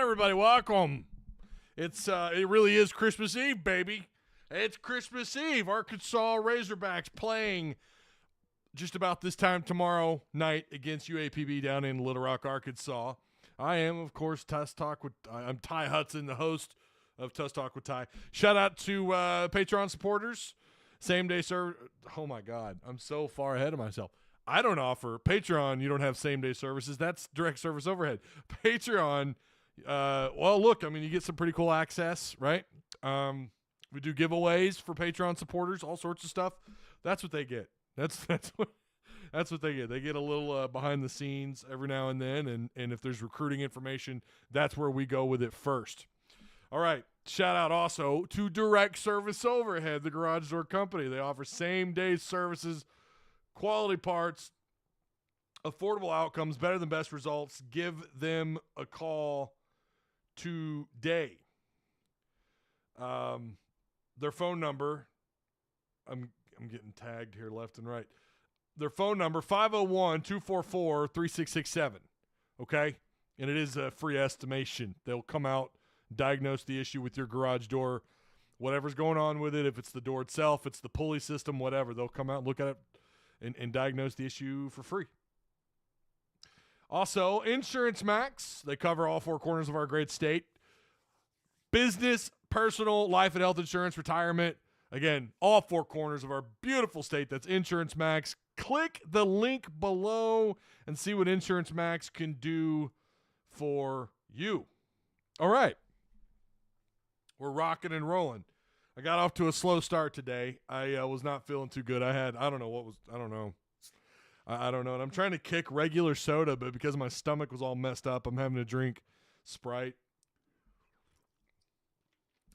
everybody, welcome. It really is Christmas Eve, baby. It's Christmas Eve. Arkansas Razorbacks playing just about this time tomorrow night against UAPB down in Little Rock, Arkansas. I am, of course, Tusk Talk with. I'm Ty Hudson, the host of Tusk Talk with Ty. Shout out to Patreon supporters. Same day service. Oh my God, I'm so far ahead of myself. I don't offer Patreon. You don't have same day services. That's direct service overhead. Patreon. Well, look. I mean, you get some pretty cool access, right? We do giveaways for Patreon supporters, all sorts of stuff. That's what they get. That's what they get. They get a little behind the scenes every now and then, and if there's recruiting information, that's where we go with it first. All right. Shout out also to Direct Service Overhead, the garage door company. They offer same-day services, quality parts, affordable outcomes, better than best results. Give them a call today. Their phone number, I'm getting tagged here left and right. Their phone number, 501-244-3667, okay? And it is a free estimation. They'll come out, diagnose the issue with your garage door, whatever's going on with it. If it's the door itself, it's the pulley system, whatever. They'll come out and look at it and diagnose the issue for free. Also, Insurance Max. They cover all four corners of our great state. Business, personal, life and health insurance, retirement. Again, all four corners of our beautiful state. That's Insurance Max. Click the link below and see what Insurance Max can do for you. All right. We're rocking and rolling. I got off to a slow start today. I was not feeling too good. I don't know. And I'm trying to kick regular soda, but because my stomach was all messed up, I'm having to drink Sprite.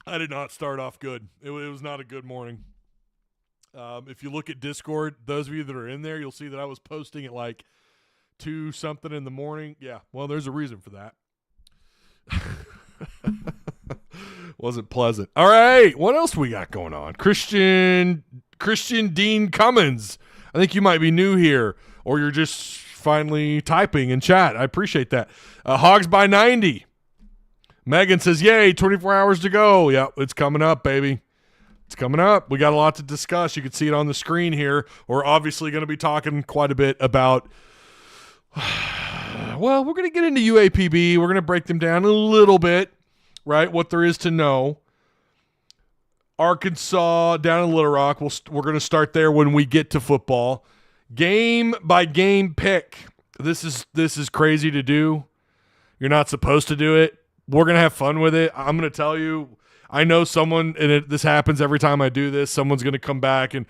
I did not start off good. It was not a good morning. If you look at Discord, those of you that are in there, you'll see that I was posting at like 2 something in the morning. Yeah, well, there's a reason for that. Wasn't pleasant. All right, what else we got going on? Christian Dean Cummins. I think you might be new here, or you're just finally typing in chat. I appreciate that. Hogs by 90. Megan says, yay, 24 hours to go. Yeah, it's coming up, baby. It's coming up. We got a lot to discuss. You can see it on the screen here. We're obviously going to be talking quite a bit about, well, we're going to get into UAPB. We're going to break them down a little bit, right, what there is to know. Arkansas down in Little Rock. We're going to start there when we get to football. Game by game pick. This is crazy to do. You're not supposed to do it. We're going to have fun with it. I'm going to tell you, I know someone, and this happens every time I do this, someone's going to come back and,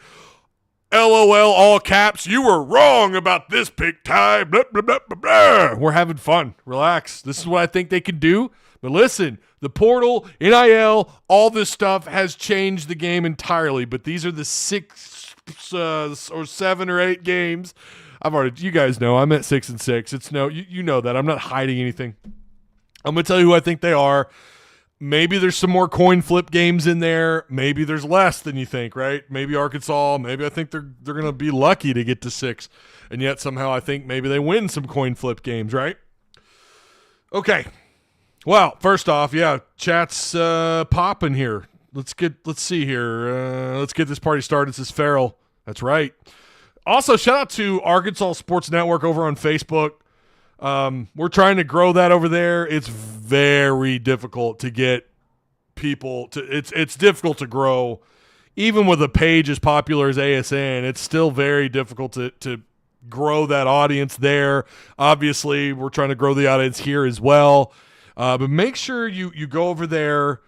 LOL, all caps, you were wrong about this pick, Ty, blah, blah, blah, blah, blah. We're having fun. Relax. This is what I think they can do. But listen, the portal, NIL, all this stuff has changed the game entirely. But these are the 6 or 7 or 8 games. You guys know, I'm at 6-6. It's you know that. I'm not hiding anything. I'm going to tell you who I think they are. Maybe there's some more coin flip games in there. Maybe there's less than you think, right? Maybe Arkansas. Maybe I think they're going to be lucky to get to 6. And yet somehow I think maybe they win some coin flip games, right? Okay. Well, first off, yeah, chat's popping here. Let's see here. Let's get this party started. This is Farrell. That's right. Also, shout out to Arkansas Sports Network over on Facebook. We're trying to grow that over there. It's very difficult to get people to. It's difficult to grow, even with a page as popular as ASN. It's still very difficult to grow that audience there. Obviously, we're trying to grow the audience here as well. But make sure you go over there,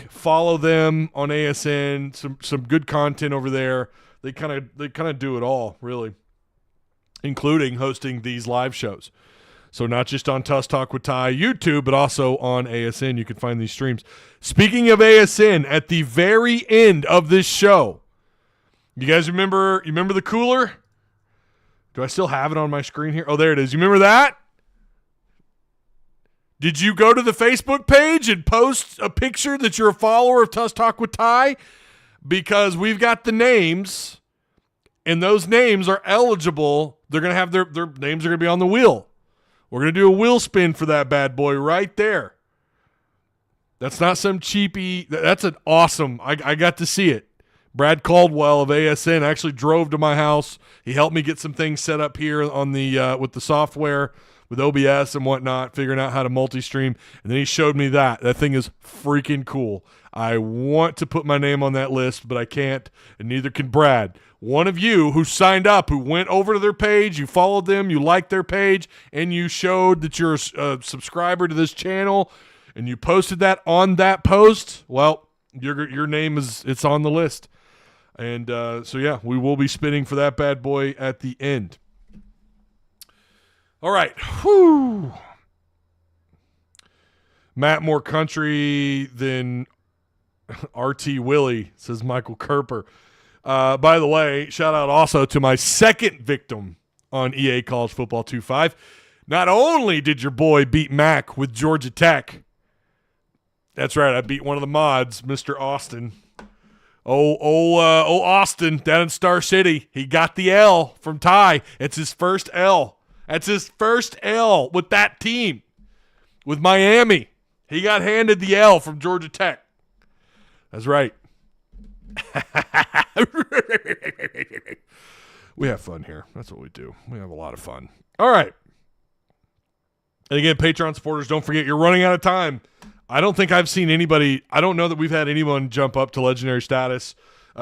follow them on ASN. Some good content over there. They kind of do it all, really, including hosting these live shows. So not just on Tusk Talk with Ty YouTube, but also on ASN. You can find these streams. Speaking of ASN, at the very end of this show, you guys remember the cooler? Do I still have it on my screen here? Oh, there it is. You remember that? Did you go to the Facebook page and post a picture that you're a follower of Tusk Talk with Ty? Because we've got the names, and those names are eligible. They're going to have their names are going to be on the wheel. We're going to do a wheel spin for that bad boy right there. That's not some cheapy. That's an awesome. I got to see it. Brad Caldwell of ASN actually drove to my house. He helped me get some things set up here on the with the software, with OBS and whatnot, figuring out how to multi-stream. And then he showed me that. That thing is freaking cool. I want to put my name on that list, but I can't, and neither can Brad. One of you who signed up, who went over to their page, you followed them, you liked their page, and you showed that you're a subscriber to this channel, and you posted that on that post, well, your name it's on the list. And so, yeah, we will be spinning for that bad boy at the end. All right. Whew. Matt more country than RT Willie, says Michael Kerper. By the way, shout out also to my second victim on EA College Football 2.5. Not only did your boy beat Mac with Georgia Tech, that's right, I beat one of the mods, Mr. Austin. Austin down in Star City. He got the L from Ty. It's his first L. That's his first L with that team. With Miami. He got handed the L from Georgia Tech. That's right. We have fun here. That's what we do. We have a lot of fun. All right. And again, Patreon supporters, don't forget, you're running out of time. I don't think I've seen anybody. I don't know that we've had anyone jump up to legendary status.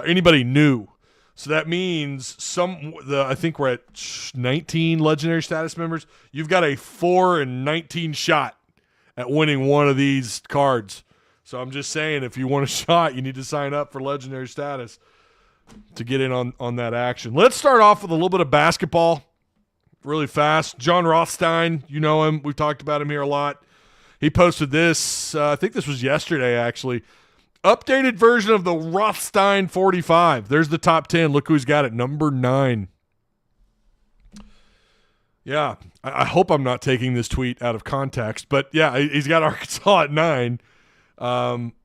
Anybody new. So that means I think we're at 19 legendary status members. You've got a 4 and 19 shot at winning one of these cards. So I'm just saying, if you want a shot, you need to sign up for legendary status to get in on that action. Let's start off with a little bit of basketball really fast. John Rothstein, you know him. We've talked about him here a lot. He posted this, I think this was yesterday actually, updated version of the Rothstein 45. There's the top 10. Look who's got it, number 9. Yeah, I hope I'm not taking this tweet out of context, but yeah, he's got Arkansas at 9.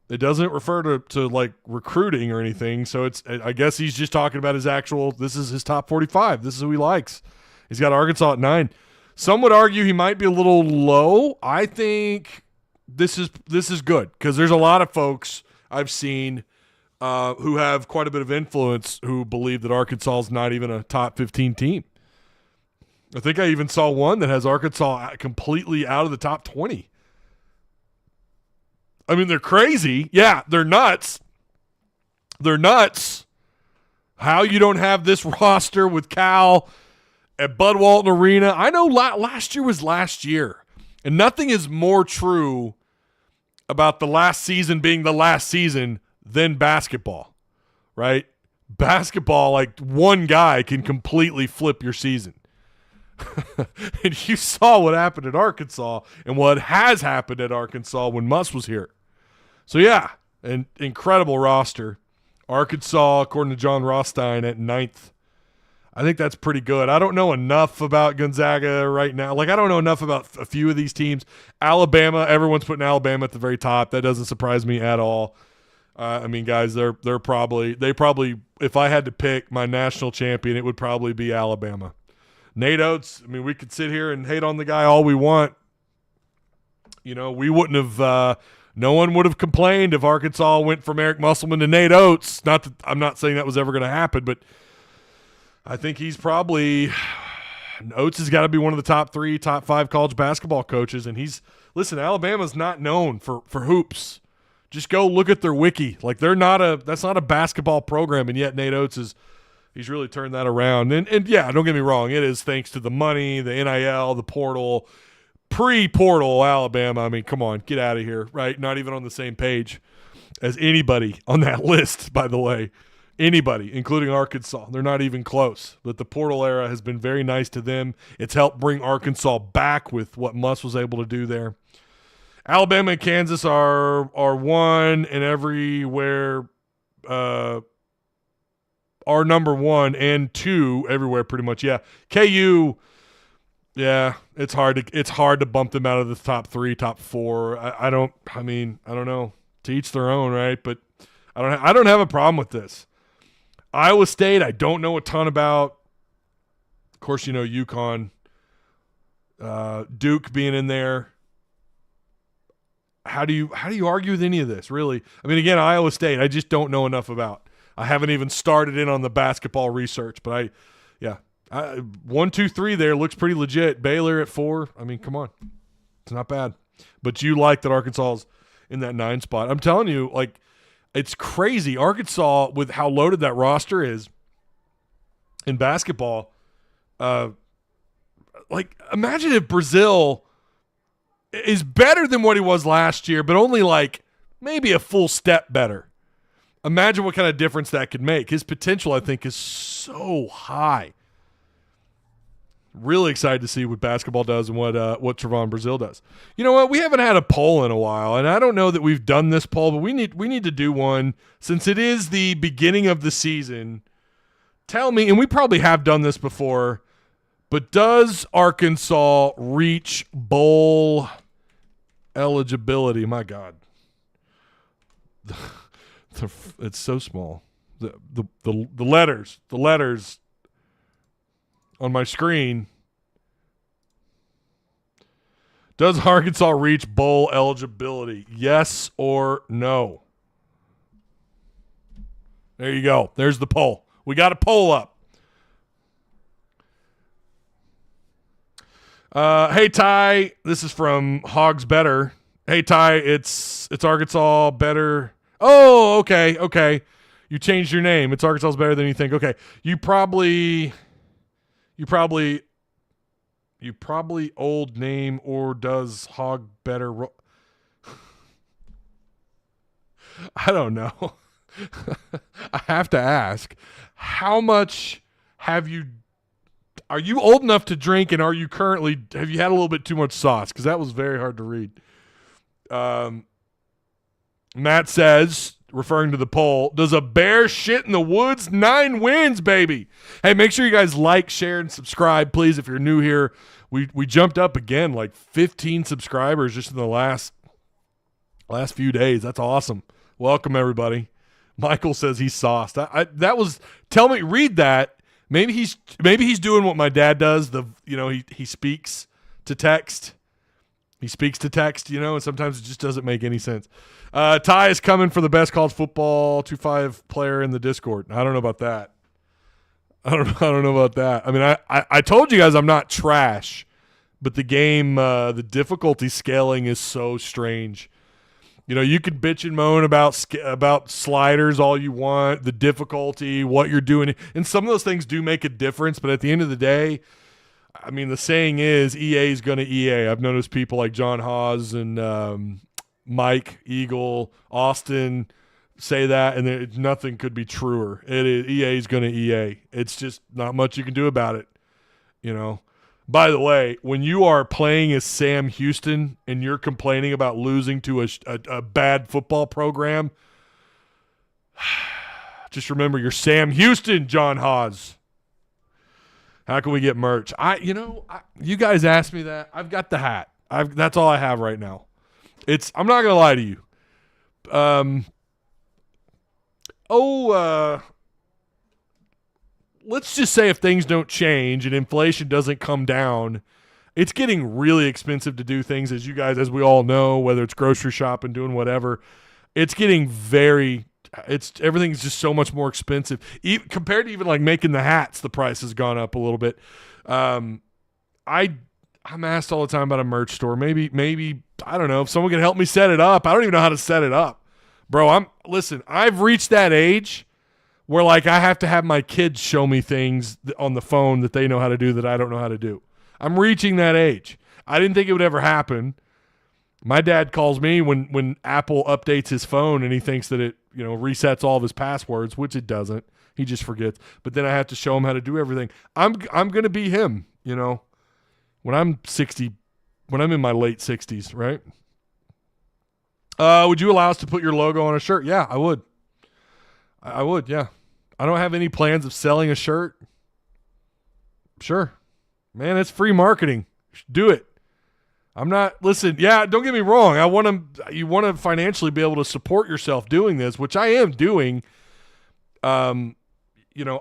It doesn't refer to like recruiting or anything, so I guess he's just talking about this is his top 45. This is who he likes. He's got Arkansas at 9. Some would argue he might be a little low. I think this is good because there's a lot of folks I've seen who have quite a bit of influence who believe that Arkansas is not even a top 15 team. I think I even saw one that has Arkansas completely out of the top 20. I mean, they're crazy. Yeah, they're nuts. They're nuts. How you don't have this roster with Cal at Bud Walton Arena. I know last year was last year, and nothing is more true about the last season being the last season than basketball, right? Basketball, like one guy can completely flip your season. And you saw what happened at Arkansas and what has happened at Arkansas when Muss was here. So, yeah, an incredible roster. Arkansas, according to John Rothstein, at 9th. I think that's pretty good. I don't know enough about Gonzaga right now. Like, I don't know enough about a few of these teams. Alabama, everyone's putting Alabama at the very top. That doesn't surprise me at all. I mean, guys, they probably, if I had to pick my national champion, it would probably be Alabama. Nate Oates, I mean, we could sit here and hate on the guy all we want. You know, we wouldn't have no one would have complained if Arkansas went from Eric Musselman to Nate Oates. I'm not saying that was ever going to happen, but I think Oates has got to be one of the top 3, top 5 college basketball coaches. And Alabama's not known for hoops. Just go look at their wiki. Like that's not a basketball program. And yet Nate Oates he's really turned that around. And yeah, don't get me wrong. It is thanks to the money, the NIL, the portal, pre-portal Alabama. I mean, come on, get out of here, right? Not even on the same page as anybody on that list, by the way. Anybody, including Arkansas. They're not even close. But the portal era has been very nice to them. It's helped bring Arkansas back with what Muss was able to do there. Alabama and Kansas are one and everywhere are number 1 and 2 everywhere pretty much. Yeah. KU, yeah, it's hard to bump them out of the top 3, top 4. I don't know. To each their own, right? But I don't have a problem with this. Iowa State, I don't know a ton about. Of course, you know UConn. Duke being in there. How do you argue with any of this, really? I mean, again, Iowa State, I just don't know enough about. I haven't even started in on the basketball research, but 1, 2, 3 there looks pretty legit. Baylor at 4. I mean, come on. It's not bad. But you like that Arkansas is in that 9 spot. I'm telling you, like, it's crazy. Arkansas, with how loaded that roster is in basketball, imagine if Brazil is better than what he was last year, but only like maybe a full step better. Imagine what kind of difference that could make. His potential, I think, is so high. Really excited to see what basketball does and what Trevon Brazile does. You know what? We haven't had a poll in a while, and I don't know that we've done this poll, but we need to do one since it is the beginning of the season. Tell me, and we probably have done this before, but does Arkansas reach bowl eligibility? My God, it's so small. The letters on my screen. Does Arkansas reach bowl eligibility? Yes or no? There you go. There's the poll. We got a poll up. Hey, Ty. This is from Hogs Better. Hey, Ty. It's Arkansas better. Oh, okay. You changed your name. It's Arkansas better than you think. Okay. You probably old name, or does Hog better? I don't know. I have to ask, how much are you old enough to drink, and have you had a little bit too much sauce? Because that was very hard to read. Matt says, referring to the poll, does a bear shit in the woods? 9 wins, baby. Hey, make sure you guys like, share, and subscribe, please, if you're new here. We jumped up again, like 15 subscribers just in the last few days. That's awesome. Welcome, everybody. Michael says he's sauced. Read that. Maybe he's doing what my dad does. He speaks to text. He speaks to text, and sometimes it just doesn't make any sense. Ty is coming for the best college football 2-5 player in the Discord. I don't know about that. I don't know about that. I mean, I told you guys I'm not trash, but the game, the difficulty scaling is so strange. You could bitch and moan about sliders all you want, the difficulty, what you're doing, and some of those things do make a difference. But at the end of the day, I mean, the saying is EA is going to EA. I've noticed people like John Hawes and Mike Eagle, Austin say that, and nothing could be truer. EA is going to EA. It's just not much you can do about it. By the way, when you are playing as Sam Houston and you're complaining about losing to a bad football program, just remember you're Sam Houston, John Hawes. How can we get merch? You guys asked me that. I've got the hat. That's all I have right now. I'm not gonna lie to you. Let's just say if things don't change and inflation doesn't come down, it's getting really expensive to do things, as we all know, whether it's grocery shopping, doing whatever. It's getting everything's just so much more expensive. Compared to even like making the hats, the price has gone up a little bit. I'm asked all the time about a merch store. Maybe I don't know if someone can help me set it up. I don't even know how to set it up, bro. I've reached that age where like I have to have my kids show me things on the phone that they know how to do that I don't know how to do. I'm reaching that age. I didn't think it would ever happen. My dad calls me when Apple updates his phone and he thinks that it resets all of his passwords, which it doesn't. He just forgets. But then I have to show him how to do everything. I'm gonna be him, when I'm 60, when I'm in my late 60s, right? Would you allow us to put your logo on a shirt? Yeah, I would. I would, yeah. I don't have any plans of selling a shirt. Sure. Man, it's free marketing. Do it. Listen, yeah, don't get me wrong. You want to financially be able to support yourself doing this, which I am doing.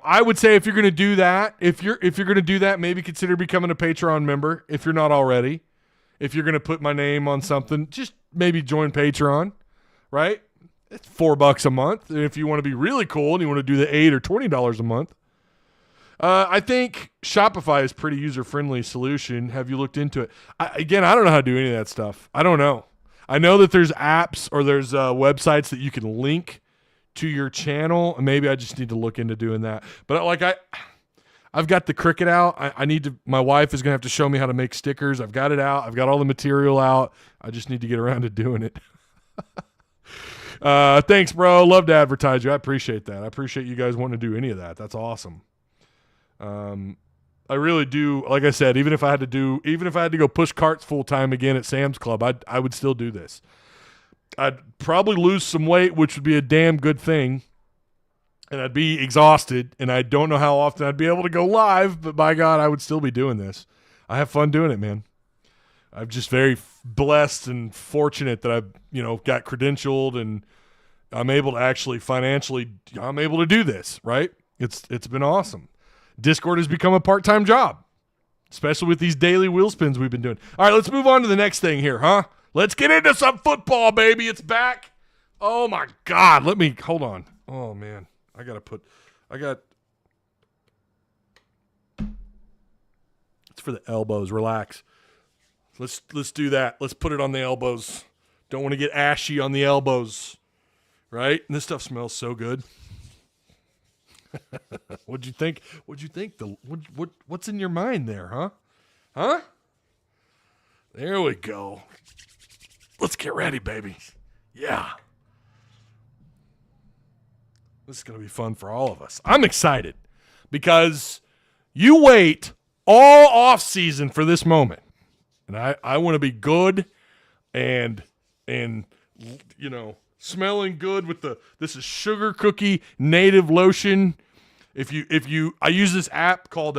I would say if you're going to do that, if you're going to do that, maybe consider becoming a Patreon member if you're not already. If you're going to put my name on something, just maybe join Patreon, right? It's $4 a month. And if you want to be really cool and you want to do the $8 or $20 a month, I think Shopify is a pretty user-friendly solution. Have you looked into it? I don't know how to do any of that stuff. I don't know. I know that there's apps or there's websites that you can link to your channel. Maybe I just need to look into doing that. But I've got the Cricut out. I need to. My wife is gonna have to show me how to make stickers. I've got it out. I've got all the material out. I just need to get around to doing it. Thanks, bro. Love to advertise you. I appreciate that. I appreciate you guys wanting to do any of that. That's awesome. I really do. Like I said, even if I had to go push carts full time again at Sam's Club, I would still do this. I'd probably lose some weight, which would be a damn good thing. And I'd be exhausted, and I don't know how often I'd be able to go live, but by God, I would still be doing this. I have fun doing it, man. I'm just very blessed and fortunate that I've, got credentialed and I'm able to actually financially, I'm able to do this, right? It's been awesome. Discord has become a part-time job, especially with these daily wheel spins we've been doing. All right, let's move on to the next thing here, huh? Let's get into some football, baby. It's back. Oh, my God. Hold on. Oh, man. It's for the elbows. Relax. Let's do that. Let's put it on the elbows. Don't want to get ashy on the elbows, right? And this stuff smells so good. What'd you think? What's in your mind there, huh? Huh? There we go. Let's get ready, baby. Yeah. This is going to be fun for all of us. I'm excited because you wait all off season for this moment. And I want to be good and smelling good with this is Sugar Cookie Native Lotion. I use this app called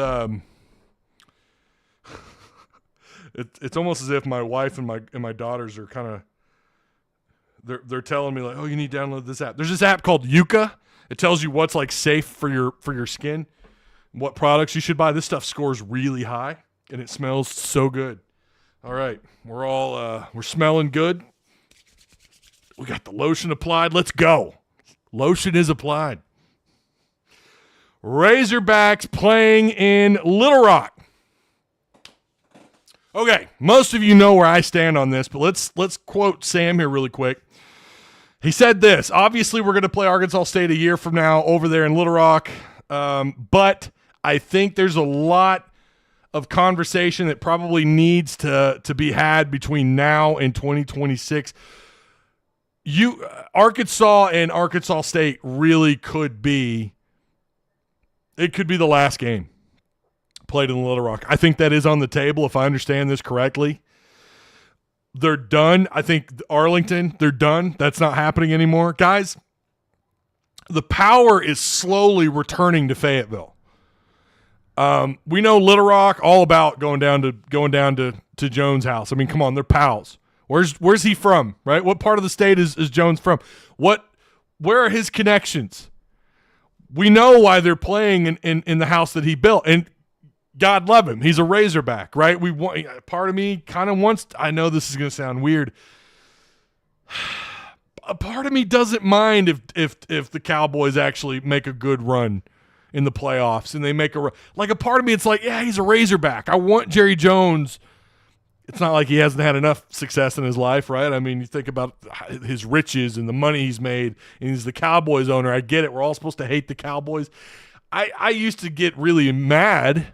it's almost as if my wife and my daughters are kind of they're telling me like, oh, you need to download this app. There's this app called Yuka. It tells you what's like safe for your skin, what products you should buy. This stuff scores really high and it smells so good. All right, we're smelling good. We got the lotion applied. Let's go. Lotion is applied. Razorbacks playing in Little Rock. Okay, most of you know where I stand on this, but let's quote Sam here really quick. He said this: obviously, we're going to play Arkansas State a year from now over there in Little Rock, but I think there's a lot of conversation that probably needs to be had between now and 2026. Arkansas and Arkansas State really could be the last game played in Little Rock. I think that is on the table, if I understand this correctly. They're done. I think Arlington, they're done. That's not happening anymore. Guys, the power is slowly returning to Fayetteville. We know Little Rock all about going down to Jones' house. I mean, come on, they're pals. Where's he from, right? What part of the state is Jones from? Where are his connections? We know why they're playing in the house that he built, and God love him. He's a Razorback, right? Part of me kind of wants. I know this is going to sound weird. A part of me doesn't mind if the Cowboys actually make a good run in the playoffs and they make a part of me. It's like, yeah, he's a Razorback. I want Jerry Jones. It's not like he hasn't had enough success in his life, right? I mean, you think about his riches and the money he's made, and he's the Cowboys owner. I get it. We're all supposed to hate the Cowboys. I used to get really mad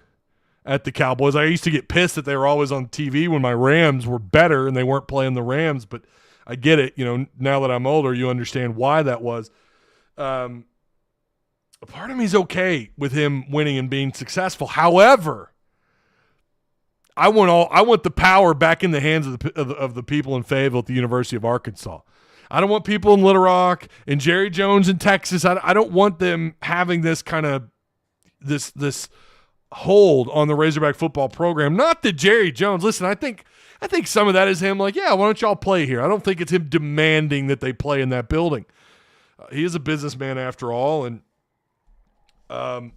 at the Cowboys. I used to get pissed that they were always on TV when my Rams were better and they weren't playing the Rams. But I get it. Now that I'm older, you understand why that was. A part of me is okay with him winning and being successful. However, I want the power back in the hands of the people in Fayetteville at the University of Arkansas. I don't want people in Little Rock and Jerry Jones in Texas. I don't want them having this kind of this hold on the Razorback football program. Not that Jerry Jones. Listen, I think some of that is him like, yeah, why don't y'all play here? I don't think it's him demanding that they play in that building. He is a businessman after all, and I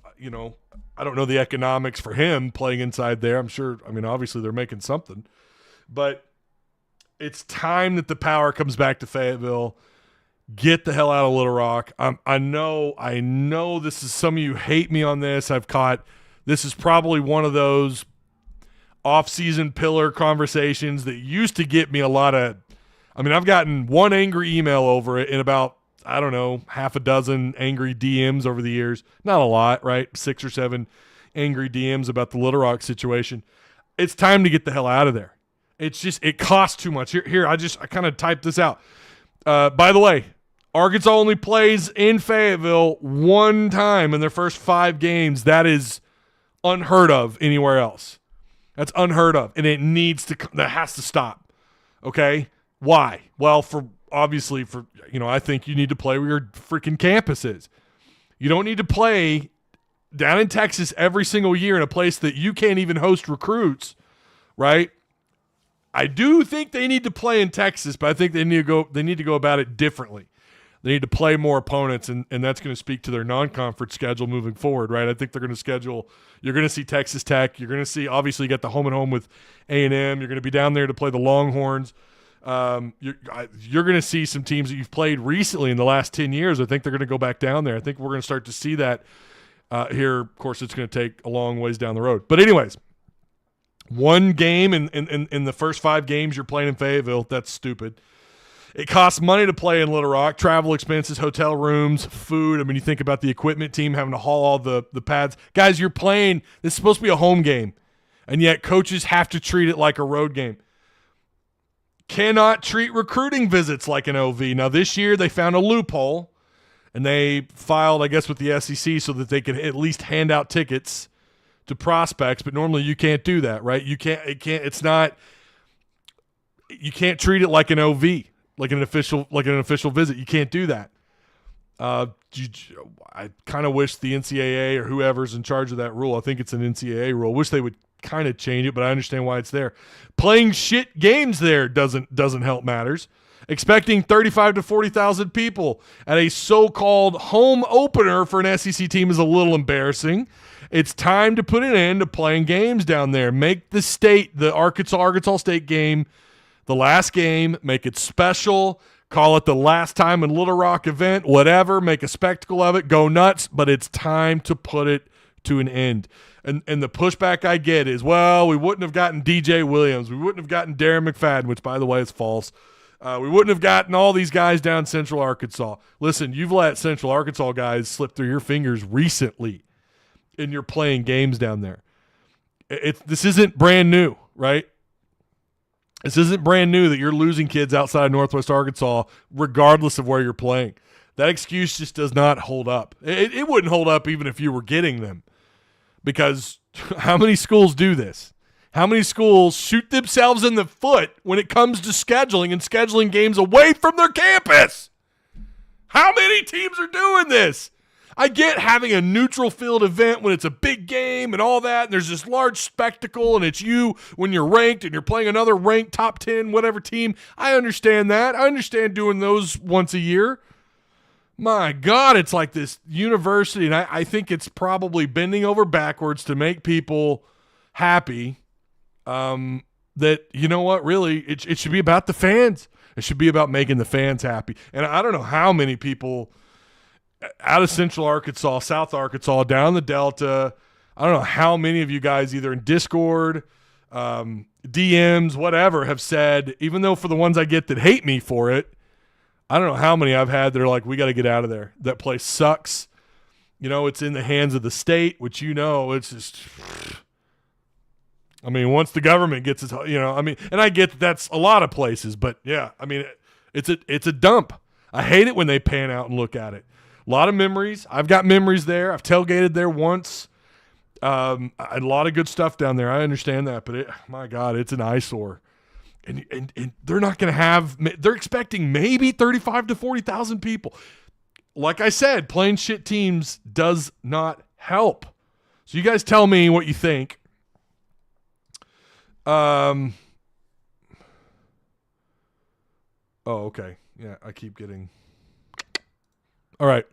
don't know the economics for him playing inside there. I'm sure, obviously they're making something. But it's time that the power comes back to Fayetteville. Get the hell out of Little Rock. I know this is, some of you hate me on this. This is probably one of those off-season pillar conversations that used to get me a lot of, I've gotten one angry email over it in about, I don't know, half a dozen angry DMs over the years. Not a lot, right? 6 or 7 angry DMs about the Little Rock situation. It's time to get the hell out of there. It's just, it costs too much. Here, I kind of typed this out. By the way, Arkansas only plays in Fayetteville one time in their first 5 games. That is unheard of anywhere else. That's unheard of, and that has to stop. Okay? Why? Well, obviously, I think you need to play where your freaking campus is. You don't need to play down in Texas every single year in a place that you can't even host recruits, right? I do think they need to play in Texas, but I think they need to go about it differently. They need to play more opponents, and that's going to speak to their non-conference schedule moving forward, right? I think they're going to schedule – you're going to see Texas Tech. You're going to see – obviously, you got the home-and-home with A&M. You're going to be down there to play the Longhorns. You're going to see some teams that you've played recently in the last 10 years. I think they're going to go back down there. I think we're going to start to see that here. Of course, it's going to take a long ways down the road. But anyways, one game in the first 5 games you're playing in Fayetteville, that's stupid. It costs money to play in Little Rock, travel expenses, hotel rooms, food. You think about the equipment team having to haul all the pads. Guys, you're playing – this is supposed to be a home game, and yet coaches have to treat it like a road game. Cannot treat recruiting visits like an OV. Now, this year they found a loophole, and they filed, I guess, with the SEC so that they could at least hand out tickets to prospects, but normally you can't do that, right? You can't treat it like an OV. Like an official visit. You can't do that. I kind of wish the NCAA or whoever's in charge of that rule, I think it's an NCAA rule, wish they would kind of change it, but I understand why it's there. Playing shit games there doesn't help matters. Expecting 35 to 40,000 people at a so-called home opener for an SEC team is a little embarrassing. It's time to put an end to playing games down there. Make the Arkansas State game the last game, make it special, call it the last time in Little Rock event, whatever, make a spectacle of it, go nuts, but it's time to put it to an end. And the pushback I get is, well, we wouldn't have gotten DJ Williams. We wouldn't have gotten Darren McFadden, which, by the way, is false. We wouldn't have gotten all these guys down Central Arkansas. Listen, you've let Central Arkansas guys slip through your fingers recently, and you're playing games down there. This isn't brand new, right? This isn't brand new that you're losing kids outside of Northwest Arkansas regardless of where you're playing. That excuse just does not hold up. It wouldn't hold up even if you were getting them, because how many schools do this? How many schools shoot themselves in the foot when it comes to scheduling and scheduling games away from their campus? How many teams are doing this? I get having a neutral field event when it's a big game and all that, and there's this large spectacle, and it's you when you're ranked and you're playing another ranked top 10 whatever team. I understand that. I understand doing those once a year. My God, it's like this university, and I think it's probably bending over backwards to make people happy. That, you know what, really, it should be about the fans. It should be about making the fans happy. And I don't know how many people out of Central Arkansas, South Arkansas, down the Delta, I don't know how many of you guys either in Discord, DMs, whatever, have said, even though for the ones I get that hate me for it, I don't know how many I've had that are like, we got to get out of there. That place sucks. It's in the hands of the state, which it's just – once the government gets its – and I get that's a lot of places, but, yeah, it's a dump. I hate it when they pan out and look at it. A lot of memories. I've got memories there. I've tailgated there once. A lot of good stuff down there. I understand that, but my God, it's an eyesore. And they're not going to have – they're expecting maybe 35 to 40,000 people. Like I said, playing shit teams does not help. So you guys tell me what you think. Oh, okay. Yeah, I keep getting – all right.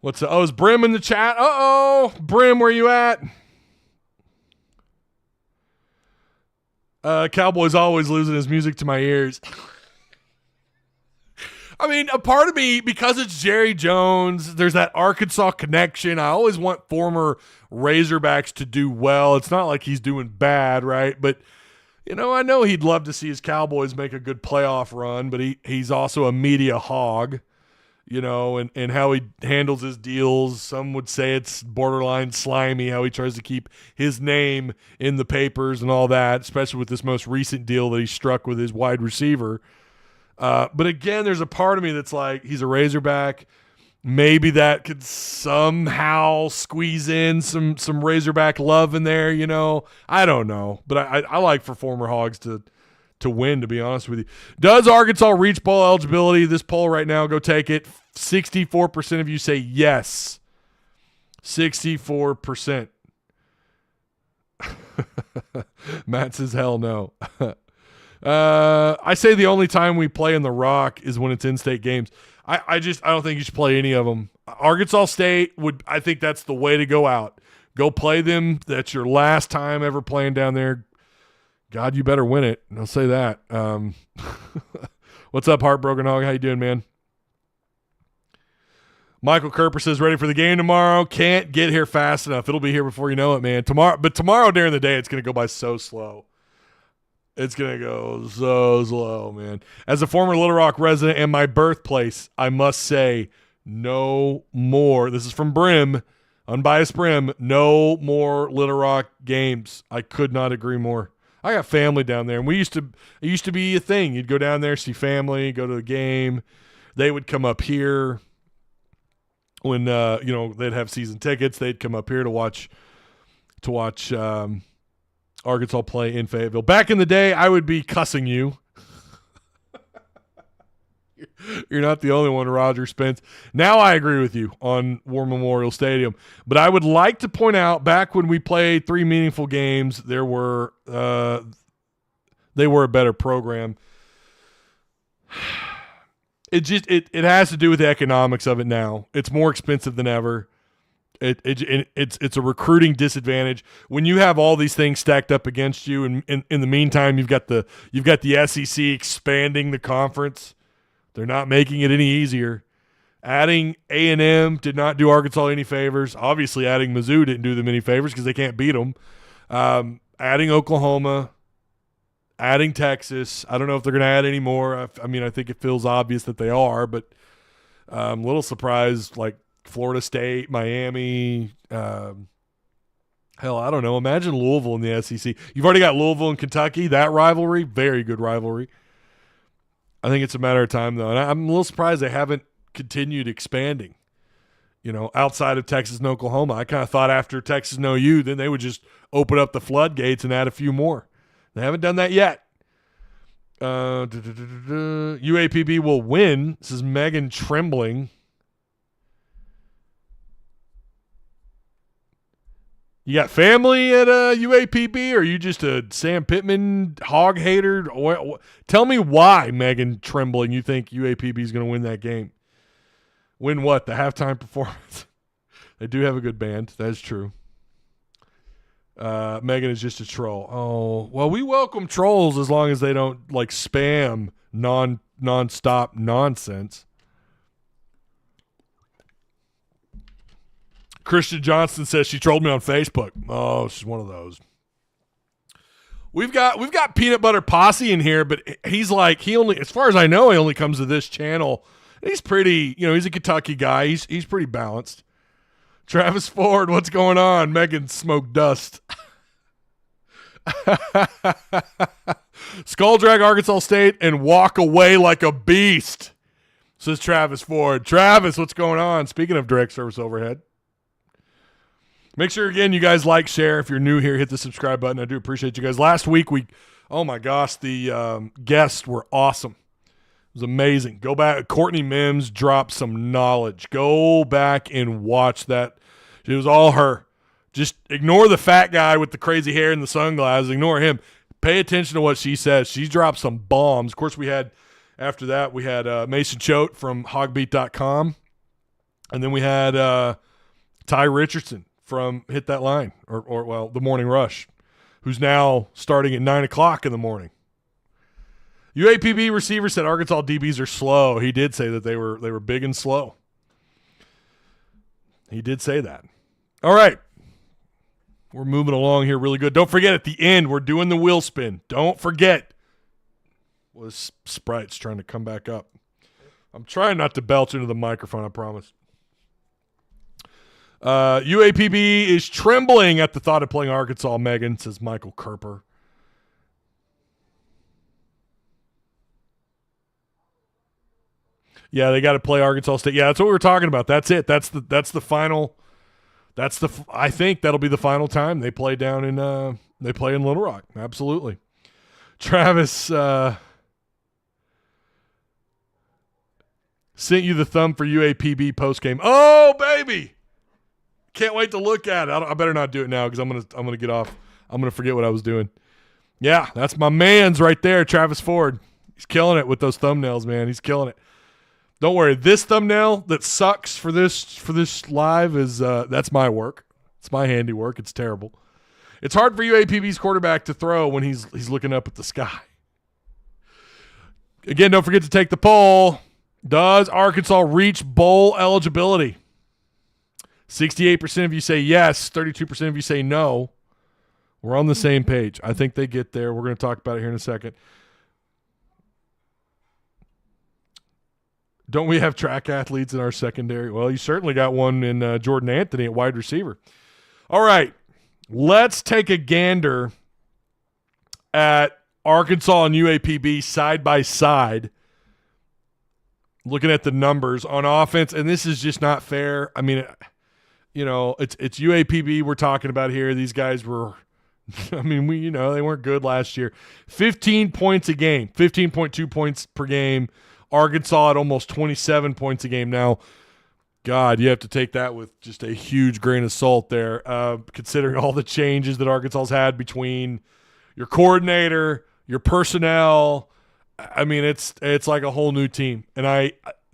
Is Brim in the chat? Uh-oh. Brim, where you at? Cowboys always losing his music to my ears. I mean, a part of me, because it's Jerry Jones, there's that Arkansas connection. I always want former Razorbacks to do well. It's not like he's doing bad, right? But, I know he'd love to see his Cowboys make a good playoff run, but he's also a media hog, and how he handles his deals. Some would say it's borderline slimy, how he tries to keep his name in the papers and all that, especially with this most recent deal that he struck with his wide receiver. But again, there's a part of me that's like, he's a Razorback. Maybe that could somehow squeeze in some Razorback love in there, I don't know. But I like for former Hogs to win, to be honest with you. Does Arkansas reach bowl eligibility? This poll right now, go take it. 64% of you say yes. 64%. Matt says hell no. I say the only time we play in the Rock is when it's in-state games. I don't think you should play any of them. Arkansas State I think that's the way to go out. Go play them. That's your last time ever playing down there. God, you better win it. I'll say that. What's up, Heartbroken Hog? How you doing, man? Michael Kerper says, ready for the game tomorrow. Can't get here fast enough. It'll be here before you know it, man. Tomorrow during the day, it's going to go by so slow. It's going to go so slow, man. As a former Little Rock resident and my birthplace, I must say no more. This is from Brim, unbiased Brim. No more Little Rock games. I could not agree more. I got family down there, and it used to be a thing. You'd go down there, see family, go to the game. They would come up here when they'd have season tickets. They'd come up here to watch Arkansas play in Fayetteville. Back in the day, I would be cussing you. You're not the only one, Roger Spence. Now I agree with you on War Memorial Stadium. But I would like to point out, back when we played 3 meaningful games, they were a better program. It has to do with the economics of it now. It's more expensive than ever. It's a recruiting disadvantage when you have all these things stacked up against you, and in the meantime you've got the SEC expanding the conference. They're not making it any easier. Adding A&M did not do Arkansas any favors. Obviously, adding Mizzou didn't do them any favors because they can't beat them. Adding Oklahoma, adding Texas. I don't know if they're going to add any more. I think it feels obvious that they are, but I'm a little surprised, like Florida State, Miami. Hell, I don't know. Imagine Louisville in the SEC. You've already got Louisville and Kentucky. That rivalry, very good rivalry. I think it's a matter of time, though. And I'm a little surprised they haven't continued expanding, outside of Texas and Oklahoma. I kind of thought after Texas and OU, then they would just open up the floodgates and add a few more. They haven't done that yet. UAPB will win. This is Megan Trembling. You got family at UAPB, or are you just a Sam Pittman hog hater? Tell me why, Megan Trembling, you think UAPB is going to win that game. Win what? The halftime performance? They do have a good band. That is true. Megan is just a troll. Oh, well, we welcome trolls as long as they don't spam non-stop nonsense. Christian Johnson says she trolled me on Facebook. Oh, she's one of those. We've got Peanut Butter Posse in here, but he's as far as I know, he only comes to this channel. He's pretty, he's a Kentucky guy. He's pretty balanced. Travis Ford, what's going on? Megan smoked dust. Skull drag Arkansas State and walk away like a beast, says Travis Ford. Travis, what's going on? Speaking of direct service overhead. Make sure, again, you guys like, share. If you're new here, hit the subscribe button. I do appreciate you guys. Last week, oh my gosh, the guests were awesome. It was amazing. Go back. Courtney Mims dropped some knowledge. Go back and watch that. It was all her. Just ignore the fat guy with the crazy hair and the sunglasses. Ignore him. Pay attention to what she says. She dropped some bombs. Of course, after that, we had Mason Choate from hogbeat.com. And then we had Ty Richardson from Hit That Line, or the Morning Rush, who's now starting at 9 o'clock in the morning. UAPB receiver said Arkansas DBs are slow. He did say that they were big and slow. He did say that. All right. We're moving along here really good. Don't forget, at the end, we're doing the wheel spin. Don't forget. Was Sprite's trying to come back up. I'm trying not to belch into the microphone, I promise. UAPB is trembling at the thought of playing Arkansas, Megan, says Michael Kerper. Yeah, they got to play Arkansas State. Yeah, that's what we were talking about. That's it. That's the final. I think that'll be the final time they play down in Little Rock. Absolutely. Travis sent you the thumb for UAPB post game. Oh baby, can't wait to look at it. I better not do it now because I'm gonna get off. I'm gonna forget what I was doing. Yeah, that's my man's right there, Travis Ford. He's killing it with those thumbnails, man. He's killing it. Don't worry. This thumbnail that sucks for this live is that's my work. It's my handiwork. It's terrible. It's hard for UAPB's quarterback to throw when he's looking up at the sky. Again, don't forget to take the poll. Does Arkansas reach bowl eligibility? 68% of you say yes. 32% of you say no. We're on the same page. I think they get there. We're going to talk about it here in a second. Don't we have track athletes in our secondary? Well, you certainly got one in Jordan Anthony at wide receiver. All right, let's take a gander at Arkansas and UAPB side by side, looking at the numbers on offense, and this is just not fair. I mean, it's UAPB we're talking about here. These guys were, they weren't good last year. 15 points a game, 15.2 points per game. Arkansas at almost 27 points a game. Now, God, you have to take that with just a huge grain of salt there, considering all the changes that Arkansas's had between your coordinator, your personnel. I mean, it's like a whole new team. And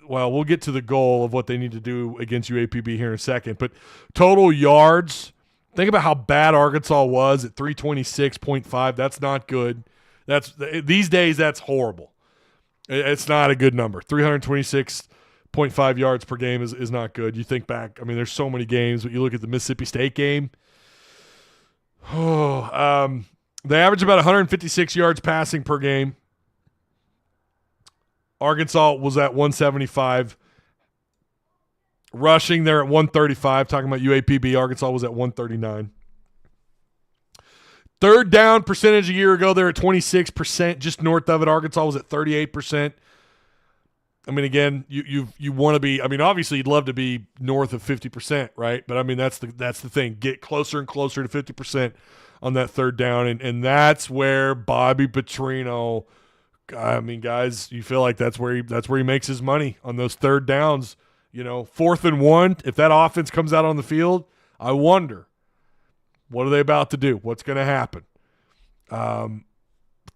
we'll get to the goal of what they need to do against UAPB here in a second. But total yards, think about how bad Arkansas was at 326.5. That's not good. These days, that's horrible. It's not a good number. 326.5 yards per game is not good. You think back, I mean, there's so many games, but you look at the Mississippi State game. They average about 156 yards passing per game. Arkansas was at 175. Rushing, they're at 135. Talking about UAPB, Arkansas was at 139. Third down percentage a year ago, they're at 26%, just north of it. Arkansas was at 38%. I mean, again, you want to be. I mean, obviously, you'd love to be north of 50%, right? But I mean, that's the thing. Get closer and closer to 50% on that third down, and that's where Bobby Petrino. I mean, guys, you feel like that's where he makes his money on those third downs. 4th and 1. If that offense comes out on the field, I wonder. What are they about to do? What's going to happen? 3rd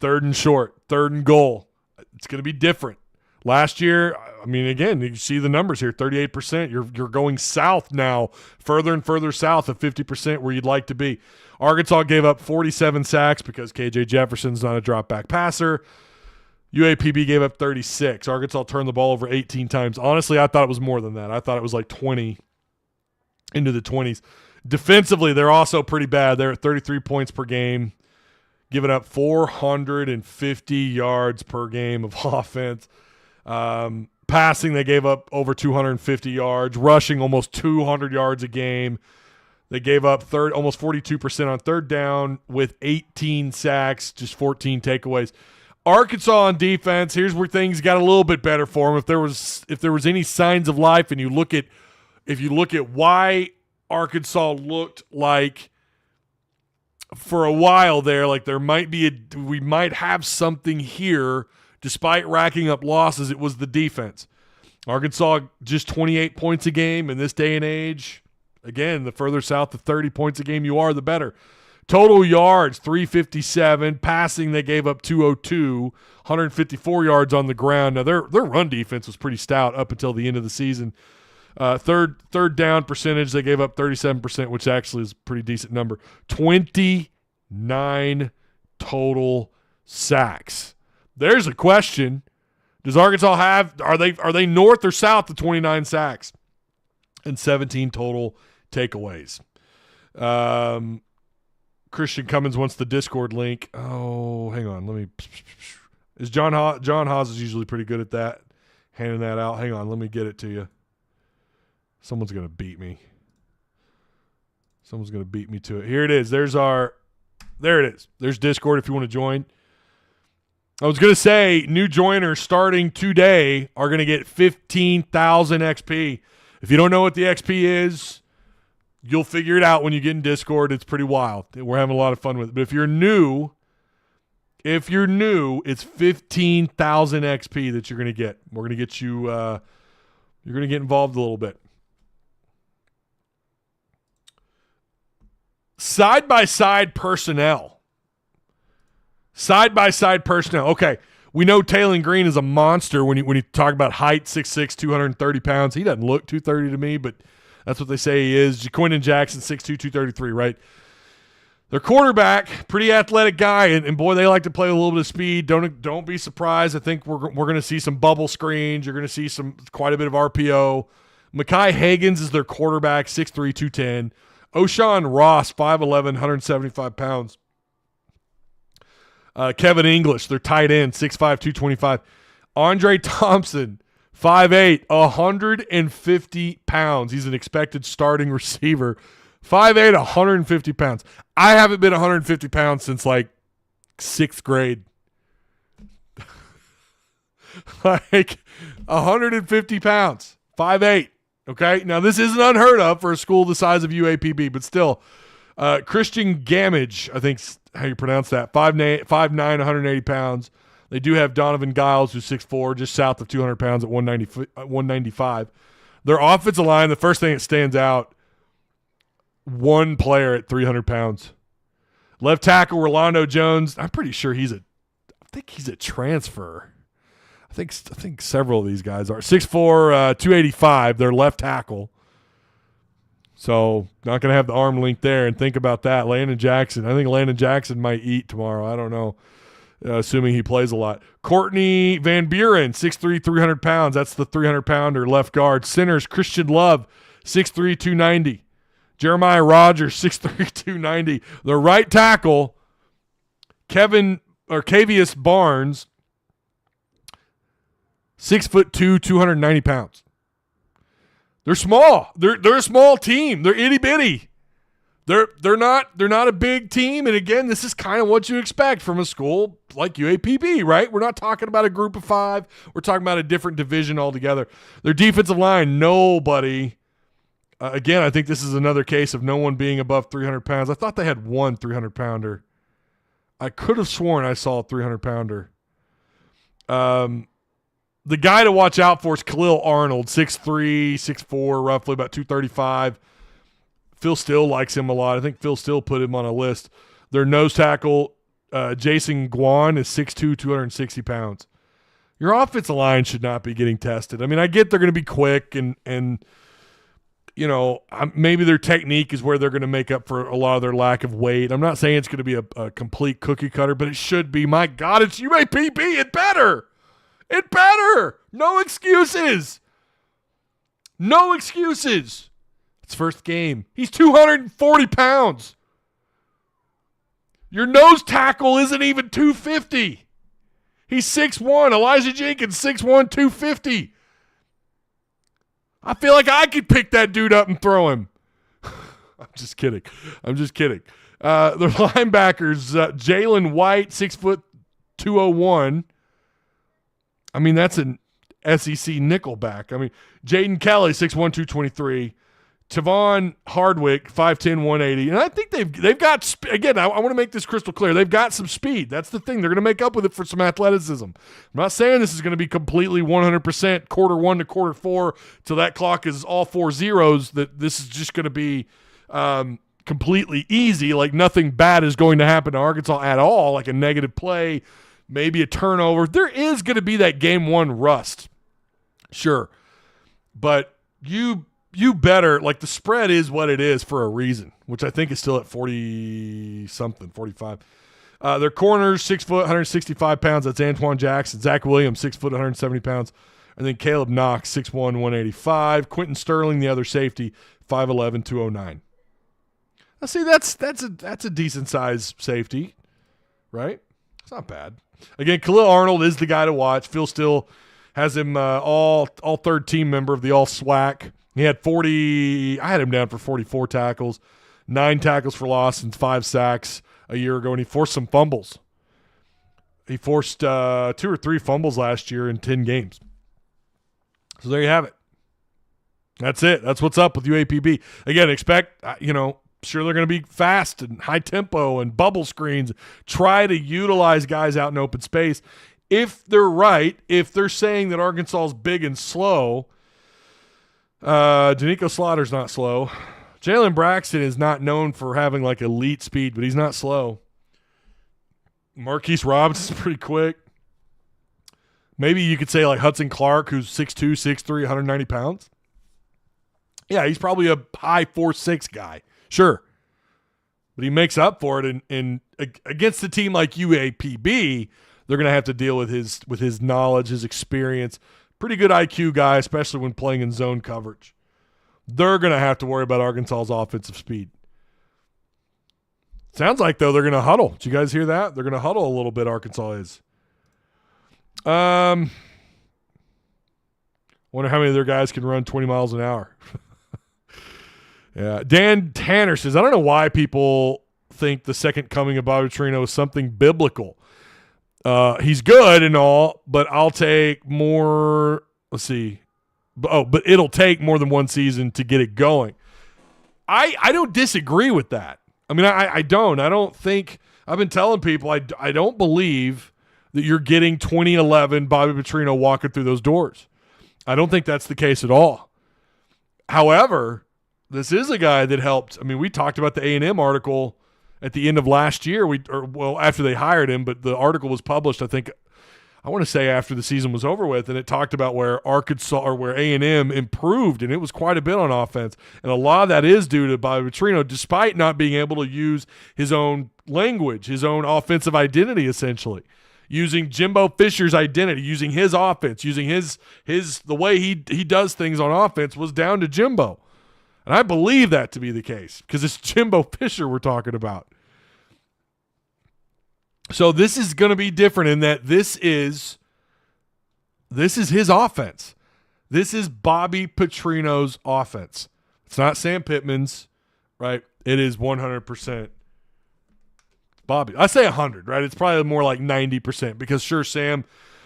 and short, 3rd and goal. It's going to be different. Last year, I mean, again, you see the numbers here, 38%. You're going south now, further and further south of 50% where you'd like to be. Arkansas gave up 47 sacks because KJ Jefferson's not a drop-back passer. UAPB gave up 36. Arkansas turned the ball over 18 times. Honestly, I thought it was more than that. I thought it was like 20 into the 20s. Defensively, they're also pretty bad. They're at 33 points per game, giving up 450 yards per game of offense. Passing, they gave up over 250 yards. Rushing, almost 200 yards a game. They gave up almost 42% on third down with 18 sacks, just 14 takeaways. Arkansas on defense, here's where things got a little bit better for them. If there was any signs of life, and you look at why Arkansas looked like for a while there, like we might have something here despite racking up losses, it was the defense. Arkansas just 28 points a game in this day and age. Again, the further south of 30 points a game you are, the better. Total yards, 357. Passing, they gave up 202, 154 yards on the ground. Now, their run defense was pretty stout up until the end of the season. Third down percentage, they gave up 37%, which actually is a pretty decent number. 29 total sacks. There's a question. Does Arkansas are they north or south of 29 sacks and 17 total takeaways? Christian Cummins wants the Discord link. Oh, hang on. Is John Haas is usually pretty good at that, handing that out. Hang on, let me get it to you. Someone's going to beat me. Someone's going to beat me to it. Here it is. There it is. There's Discord if you want to join. I was going to say new joiners starting today are going to get 15,000 XP. If you don't know what the XP is, you'll figure it out when you get in Discord. It's pretty wild. We're having a lot of fun with it. But if you're new, it's 15,000 XP that you're going to get. We're going to get you you're going to get involved a little bit. Side-by-side personnel. Side-by-side personnel. Okay, we know Taylon Green is a monster when you talk about height, 6'6", 230 pounds. He doesn't look 230 to me, but that's what they say he is. Jaquindon Jackson, 6'2", 233, right? Their quarterback, pretty athletic guy, and boy, they like to play a little bit of speed. Don't be surprised. I think we're going to see some bubble screens. You're going to see quite a bit of RPO. Mekhi Hagans is their quarterback, 6'3", 210. O'Shawn Ross, 5'11", 175 pounds. Kevin English, their tight end, 6'5", 225. Andre Thompson, 5'8", 150 pounds. He's an expected starting receiver. 5'8", 150 pounds. I haven't been 150 pounds since like 6th grade. Like 150 pounds. 5'8". Okay? Now, this isn't unheard of for a school the size of UAPB, but still. Christian Gamage, I think how you pronounce that, 5'9", 180 pounds. They do have Donovan Giles, who's 6'4", just south of 200 pounds at 195. Their offensive line, the first thing that stands out, one player at 300 pounds. Left tackle, Rolando Jones. I'm pretty sure I think he's a transfer. I think several of these guys are. 6'4", 285, their left tackle. So not going to have the arm length there. And think about that. Landon Jackson. I think Landon Jackson might eat tomorrow. I don't know, assuming he plays a lot. Courtney Van Buren, 6'3", 300 pounds. That's the 300-pounder left guard. Centers, Christian Love, 6'3", 290. Jeremiah Rogers, 6'3", 290. The right tackle, Cavius Barnes, 6'2", 290 pounds. They're small. They're a small team. They're itty bitty. They're not a big team. And again, this is kind of what you expect from a school like UAPB, right? We're not talking about a group of 5. We're talking about a different division altogether. Their defensive line, nobody. Again, I think this is another case of no one being above 300 pounds. I thought they had one 300-pounder. I could have sworn I saw a 300-pounder. The guy to watch out for is Khalil Arnold, 6'3", 6'4", roughly about 235. Phil Still likes him a lot. I think Phil Still put him on a list. Their nose tackle, Jason Guan, is 6'2", 260 pounds. Your offensive line should not be getting tested. I mean, I get they're going to be quick and you know, maybe their technique is where they're going to make up for a lot of their lack of weight. I'm not saying it's going to be a complete cookie cutter, but it should be. My God, it's UAPB. It better. It better. No excuses. No excuses. It's first game. He's 240 pounds. Your nose tackle isn't even 250. He's 6'1". Elijah Jenkins, 6'1", 250. I feel like I could pick that dude up and throw him. I'm just kidding. The linebackers, Jalen White, 6'2", 201. I mean, that's an SEC nickelback. I mean, Jaden Kelly, 6'1", 223. Tavon Hardwick, 5'10", 180. And I think they've got again, I want to make this crystal clear. They've got some speed. That's the thing. They're going to make up with it for some athleticism. I'm not saying this is going to be completely 100% quarter 1 to quarter 4 till that clock is all 4 zeros, that this is just going to be completely easy, like nothing bad is going to happen to Arkansas at all, like a negative play, maybe a turnover. There is going to be that game 1 rust. Sure. But you better, like, the spread is what it is for a reason, which I think is still at 40-something, 45. Their corners, 6 foot, 165 pounds. That's Antoine Jackson. Zach Williams, 6 foot, 170 pounds. And then Caleb Knox, 6'1", 185. Quentin Sterling, the other safety, 5'11", 209. Now, see, that's a decent size safety, right? It's not bad. Again, Khalil Arnold is the guy to watch. Phil Steele has him all third team member of the all SWAC. He had 40. I had him down for 44 tackles, 9 tackles for loss, and 5 sacks a year ago, and he forced some fumbles. He forced 2 or 3 fumbles last year in 10 games. So there you have it. That's it. That's what's up with UAPB. Again, expect, sure they're going to be fast and high tempo and bubble screens. Try to utilize guys out in open space. If they're right, if they're saying that Arkansas is big and slow, Danico Slaughter's not slow. Jalen Braxton is not known for having like elite speed, but he's not slow. Marquise Robinson's pretty quick. Maybe you could say like Hudson Clark, who's 6'2", 6'3", 190 pounds. Yeah, he's probably a high 4'6" guy. Sure. But he makes up for it, and against a team like UAPB, they're going to have to deal with his knowledge, his experience. Pretty good IQ guy, especially when playing in zone coverage. They're going to have to worry about Arkansas's offensive speed. Sounds like, though, they're going to huddle. Did you guys hear that? They're going to huddle a little bit, Arkansas is. Wonder how many of their guys can run 20 miles an hour. Yeah. Dan Tanner says, I don't know why people think the second coming of Bobby Petrino is something biblical. He's good and all, but I'll take more. Let's see. But it'll take more than one season to get it going. I don't disagree with that. I mean, I don't think. I've been telling people I don't believe that you're getting 2011 Bobby Petrino walking through those doors. I don't think that's the case at all. However, this is a guy that helped. I mean, we talked about the A&M article at the end of last year. After they hired him, but the article was published, I want to say after the season was over with, and it talked about where Arkansas or where A&M improved, and it was quite a bit on offense. And a lot of that is due to Bobby Petrino, despite not being able to use his own language, his own offensive identity, essentially. Using Jimbo Fisher's identity, using his offense, using his the way he does things on offense was down to Jimbo. And I believe that to be the case because it's Jimbo Fisher we're talking about. So this is going to be different in that this is his offense. This is Bobby Petrino's offense. It's not Sam Pittman's, right? It is 100% Bobby. I say 100, right? It's probably more like 90% because sure, Sam,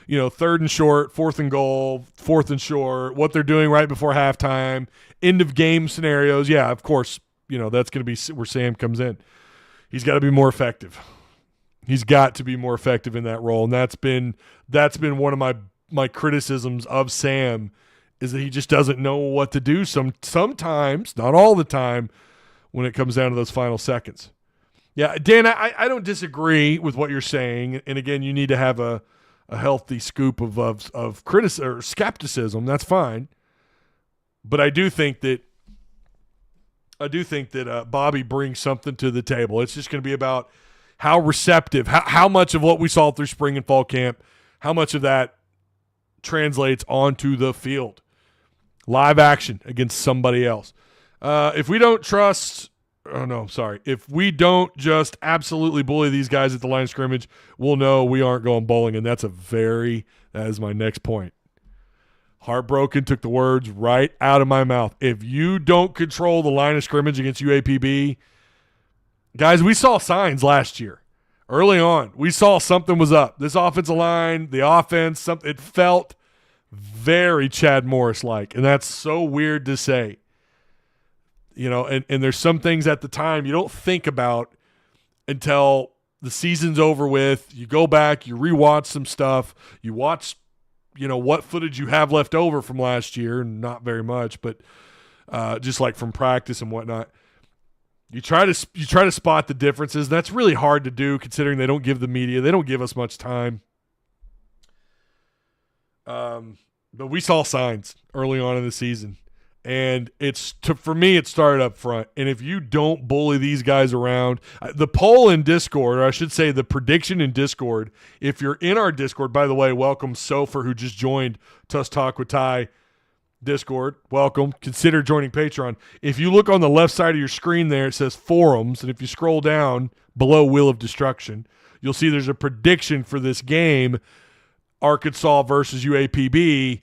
third and short, fourth and goal, fourth and short, what they're doing right before halftime, end of game scenarios. Yeah, of course, that's going to be where Sam comes in. He's got to be more effective. He's got to be more effective in that role, and that's been one of my criticisms of Sam is that he just doesn't know what to do sometimes, not all the time, when it comes down to those final seconds. Yeah, Dan, I don't disagree with what you're saying, and again, you need to have a healthy scoop of criticism or skepticism. That's fine, but I do think that Bobby brings something to the table. It's just going to be about how receptive, how much of what we saw through spring and fall camp, how much of that translates onto the field, live action against somebody else. If we don't just absolutely bully these guys at the line of scrimmage, we'll know we aren't going bowling, and that is my next point. Heartbroken took the words right out of my mouth. If you don't control the line of scrimmage against UAPB, guys, we saw signs last year. Early on, we saw something was up. This offensive line, the offense, it felt very Chad Morris-like, and that's so weird to say. And there's some things at the time you don't think about until the season's over with. You go back, you rewatch some stuff, you watch, what footage you have left over from last year, and not very much, but just like from practice and whatnot. You try to spot the differences. That's really hard to do considering they don't give the media, they don't give us much time. But we saw signs early on in the season. And for me, it started up front. And if you don't bully these guys around, the poll in Discord, or I should say the prediction in Discord, if you're in our Discord, by the way, welcome Sofer, who just joined Tusk Talk with Ty Discord. Welcome. Consider joining Patreon. If you look on the left side of your screen there, it says forums. And if you scroll down below Wheel of Destruction, you'll see there's a prediction for this game, Arkansas versus UAPB.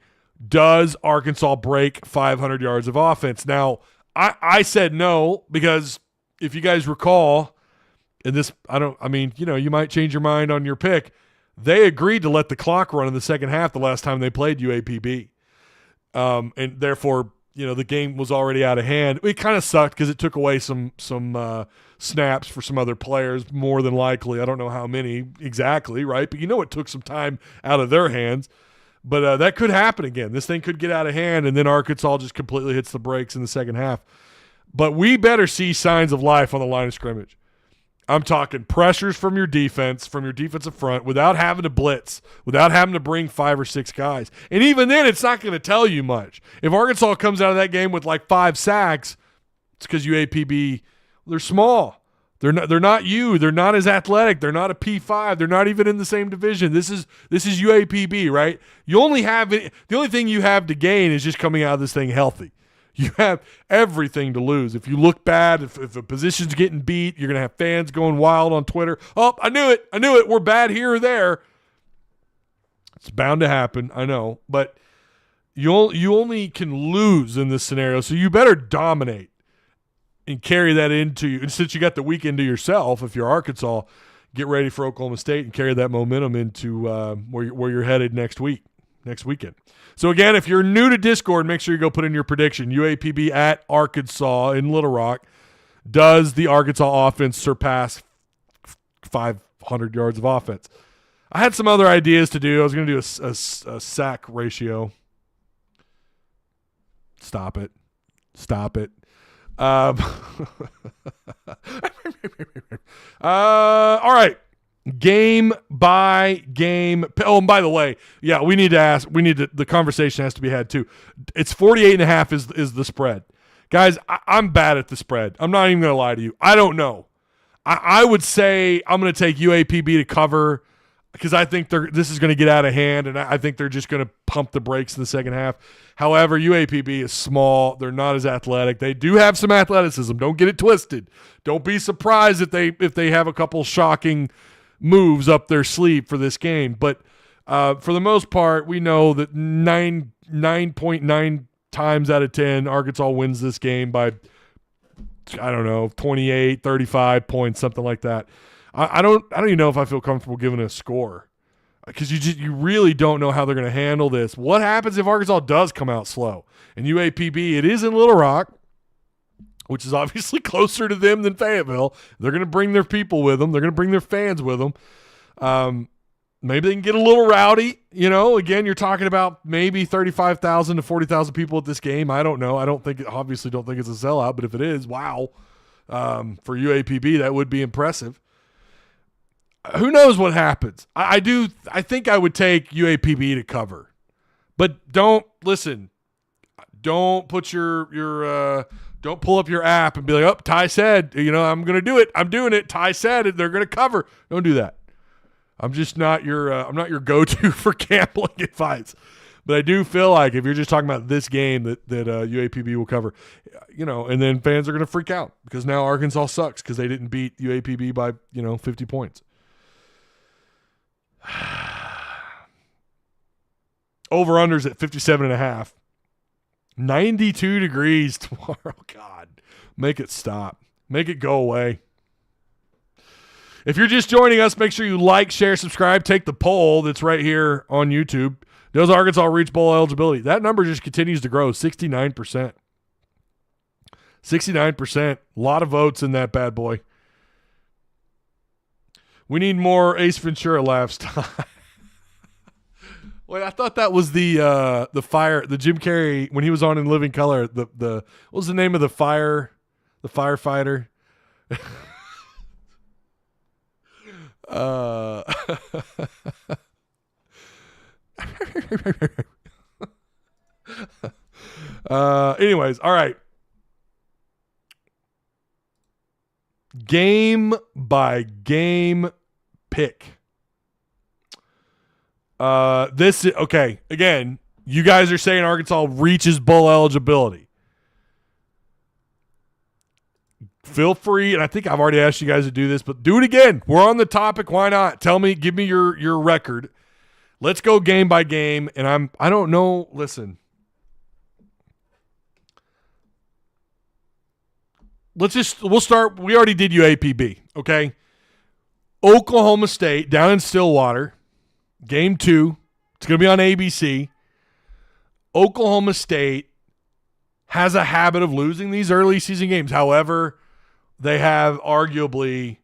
Does Arkansas break 500 yards of offense? Now, I said no because if you guys recall, and this, you might change your mind on your pick. They agreed to let the clock run in the second half the last time they played UAPB. And therefore, the game was already out of hand. It kind of sucked because it took away some snaps for some other players, more than likely. I don't know how many exactly, right? But it took some time out of their hands. But that could happen again. This thing could get out of hand, and then Arkansas just completely hits the brakes in the second half. But we better see signs of life on the line of scrimmage. I'm talking pressures from your defense, from your defensive front, without having to blitz, without having to bring 5 or 6 guys. And even then, it's not going to tell you much. If Arkansas comes out of that game with like 5 sacks, it's because UAPB, they're small. They're not you. They're not as athletic. They're not a P5. They're not even in the same division. This is UAPB, right? The only thing you have to gain is just coming out of this thing healthy. You have everything to lose. If you look bad, if a position's getting beat, you're going to have fans going wild on Twitter. Oh, I knew it. We're bad here or there. It's bound to happen, I know. But you only can lose in this scenario, so you better dominate and carry that into – and since you got the weekend to yourself, if you're Arkansas, get ready for Oklahoma State and carry that momentum into where you're headed next weekend. So, again, if you're new to Discord, make sure you go put in your prediction. UAPB at Arkansas in Little Rock. Does the Arkansas offense surpass 500 yards of offense? I had some other ideas to do. I was going to do a sack ratio. Stop it. All right. Game by game. Oh, and by the way, yeah, the conversation has to be had too. It's 48.5 is the spread. Guys, I'm bad at the spread. I'm not even going to lie to you. I don't know. I would say I'm going to take UAPB to cover because I think this is going to get out of hand, and I think they're just going to pump the brakes in the second half. However, UAPB is small. They're not as athletic. They do have some athleticism. Don't get it twisted. Don't be surprised if they have a couple shocking moves up their sleeve for this game. But for the most part, we know that 9.9 times out of 10, Arkansas wins this game by, 28, 35 points, something like that. I don't even know if I feel comfortable giving a score because you really don't know how they're going to handle this. What happens if Arkansas does come out slow? And UAPB, it is in Little Rock, which is obviously closer to them than Fayetteville. They're going to bring their people with them. They're going to bring their fans with them. Maybe they can get a little rowdy. Again, you're talking about maybe 35,000 to 40,000 people at this game. I don't know. Obviously don't think it's a sellout, but if it is, wow. For UAPB, that would be impressive. Who knows what happens? I think I would take UAPB to cover. But don't put don't pull up your app and be like, oh, Ty said, I'm going to do it. I'm doing it. Ty said it. They're going to cover. Don't do that. I'm just not I'm not your go-to for gambling advice. But I do feel like if you're just talking about this game that UAPB will cover, and then fans are going to freak out because now Arkansas sucks because they didn't beat UAPB by, 50 points. Over-unders at 57.5. 92 degrees tomorrow. God, make it stop. Make it go away. If you're just joining us, make sure you like, share, subscribe. Take the poll that's right here on YouTube. Does Arkansas reach bowl eligibility? That number just continues to grow, 69%. 69%. A lot of votes in that bad boy. We need more Ace Ventura laughs. Wait, I thought that was the Jim Carrey when he was on In Living Color. What was the name of the firefighter? Anyways, all right. Game by game pick. This is okay. Again, you guys are saying Arkansas reaches bowl eligibility. Feel free, and I think I've already asked you guys to do this, but do it again. We're on the topic. Why not? Tell me, give me your record. Let's go game by game, and I don't know. Listen. We'll start. We already did UAPB, okay? Oklahoma State down in Stillwater, game 2. It's going to be on ABC. Oklahoma State has a habit of losing these early season games. However, they have arguably,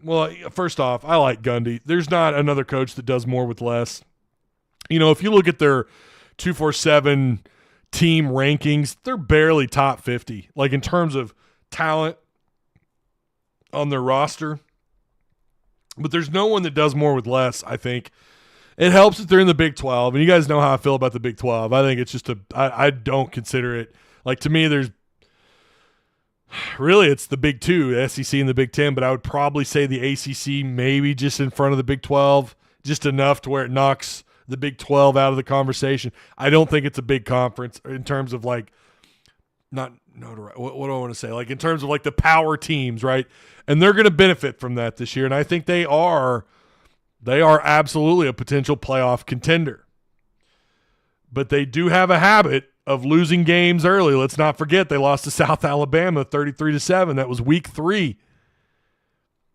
well, first off, I like Gundy. There's not another coach that does more with less. You know, if you look at their 247 team rankings, they're barely top 50, like in terms of talent on their roster. But there's no one that does more with less, I think. It helps that they're in the Big 12, and you guys know how I feel about the Big 12. I think it's just I don't consider it, like, to me, it's the Big 2, the SEC and the Big 10, but I would probably say the ACC maybe just in front of the Big 12, just enough to where it knocks the Big 12 out of the conversation. I don't think it's a big conference in terms of, like, what do I want to say? Like, in terms of, like, the power teams, right? And they're going to benefit from that this year, and I think they are absolutely a potential playoff contender. But they do have a habit of losing games early. Let's not forget they lost to South Alabama 33-7. That was week 3.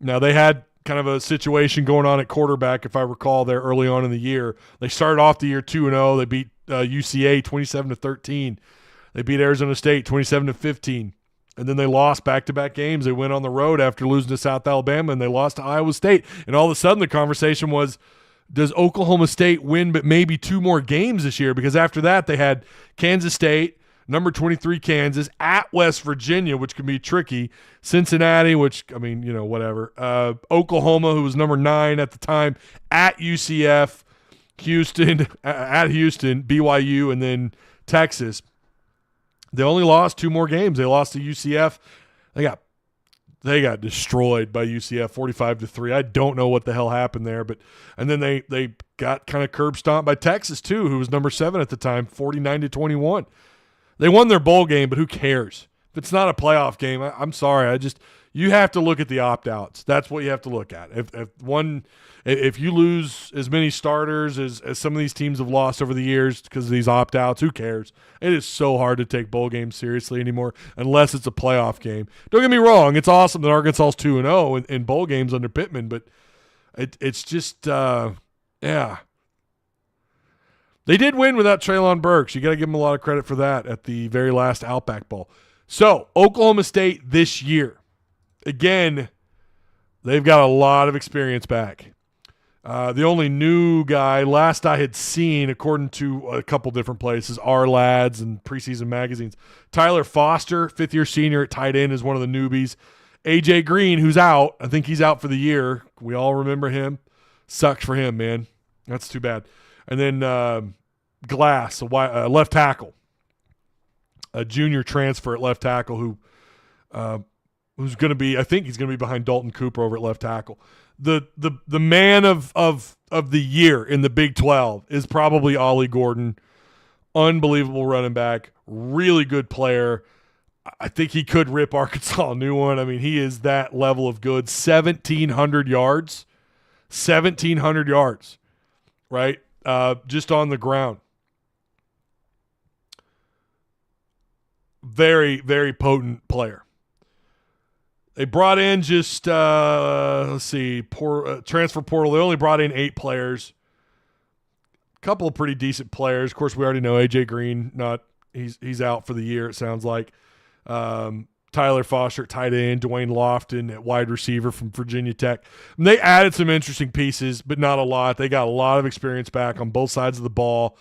Now, they had kind of a situation going on at quarterback, if I recall, there early on in the year. They started off the year 2-0. They beat UCA 27-13. They beat Arizona State 27-15. And then they lost back-to-back games. They went on the road after losing to South Alabama, and they lost to Iowa State. And all of a sudden the conversation was, does Oklahoma State win but maybe 2 more games this year? Because after that they had Kansas State, number 23 Kansas, at West Virginia, which can be tricky, Cincinnati, which, I mean, you know, whatever, Oklahoma, who was number 9 at the time, at UCF, Houston, at Houston, BYU, and then Texas. They only lost 2 more games. They lost to UCF. They got destroyed by UCF 45-3. I don't know what the hell happened there, and then they got kind of curb stomped by Texas too, who was number 7 at the time, 49-21. They won their bowl game, but who cares? If it's not a playoff game, I'm sorry. You have to look at the opt-outs. That's what you have to look at. If you lose as many starters as some of these teams have lost over the years because of these opt-outs, who cares? It is so hard to take bowl games seriously anymore unless it's a playoff game. Don't get me wrong. It's awesome that Arkansas is 2-0 in bowl games under Pittman, but it's just, yeah. They did win without Treylon Burks. You got to give them a lot of credit for that at the very last Outback Bowl. So, Oklahoma State this year. Again, they've got a lot of experience back. The only new guy, last I had seen, according to a couple different places, our lads and preseason magazines, Tyler Foster, 5th-year senior at tight end, is one of the newbies. A.J. Green, who's out. I think he's out for the year. We all remember him. Sucks for him, man. That's too bad. And then Glass, a left tackle, a junior transfer at left tackle who's going to be, I think he's going to be behind Dalton Cooper over at left tackle. The man of the year in the Big 12 is probably Ollie Gordon. Unbelievable running back, really good player. I think he could rip Arkansas a new one. I mean, he is that level of good. 1,700 yards. 1,700 yards, right? Just on the ground. Very, very potent player. They brought in just, transfer portal. They only brought in 8 players. A couple of pretty decent players. Of course, we already know A.J. Green, he's out for the year, it sounds like. Tyler Foster at tight end, Dwayne Lofton at wide receiver from Virginia Tech. And they added some interesting pieces, but not a lot. They got a lot of experience back on both sides of the ball.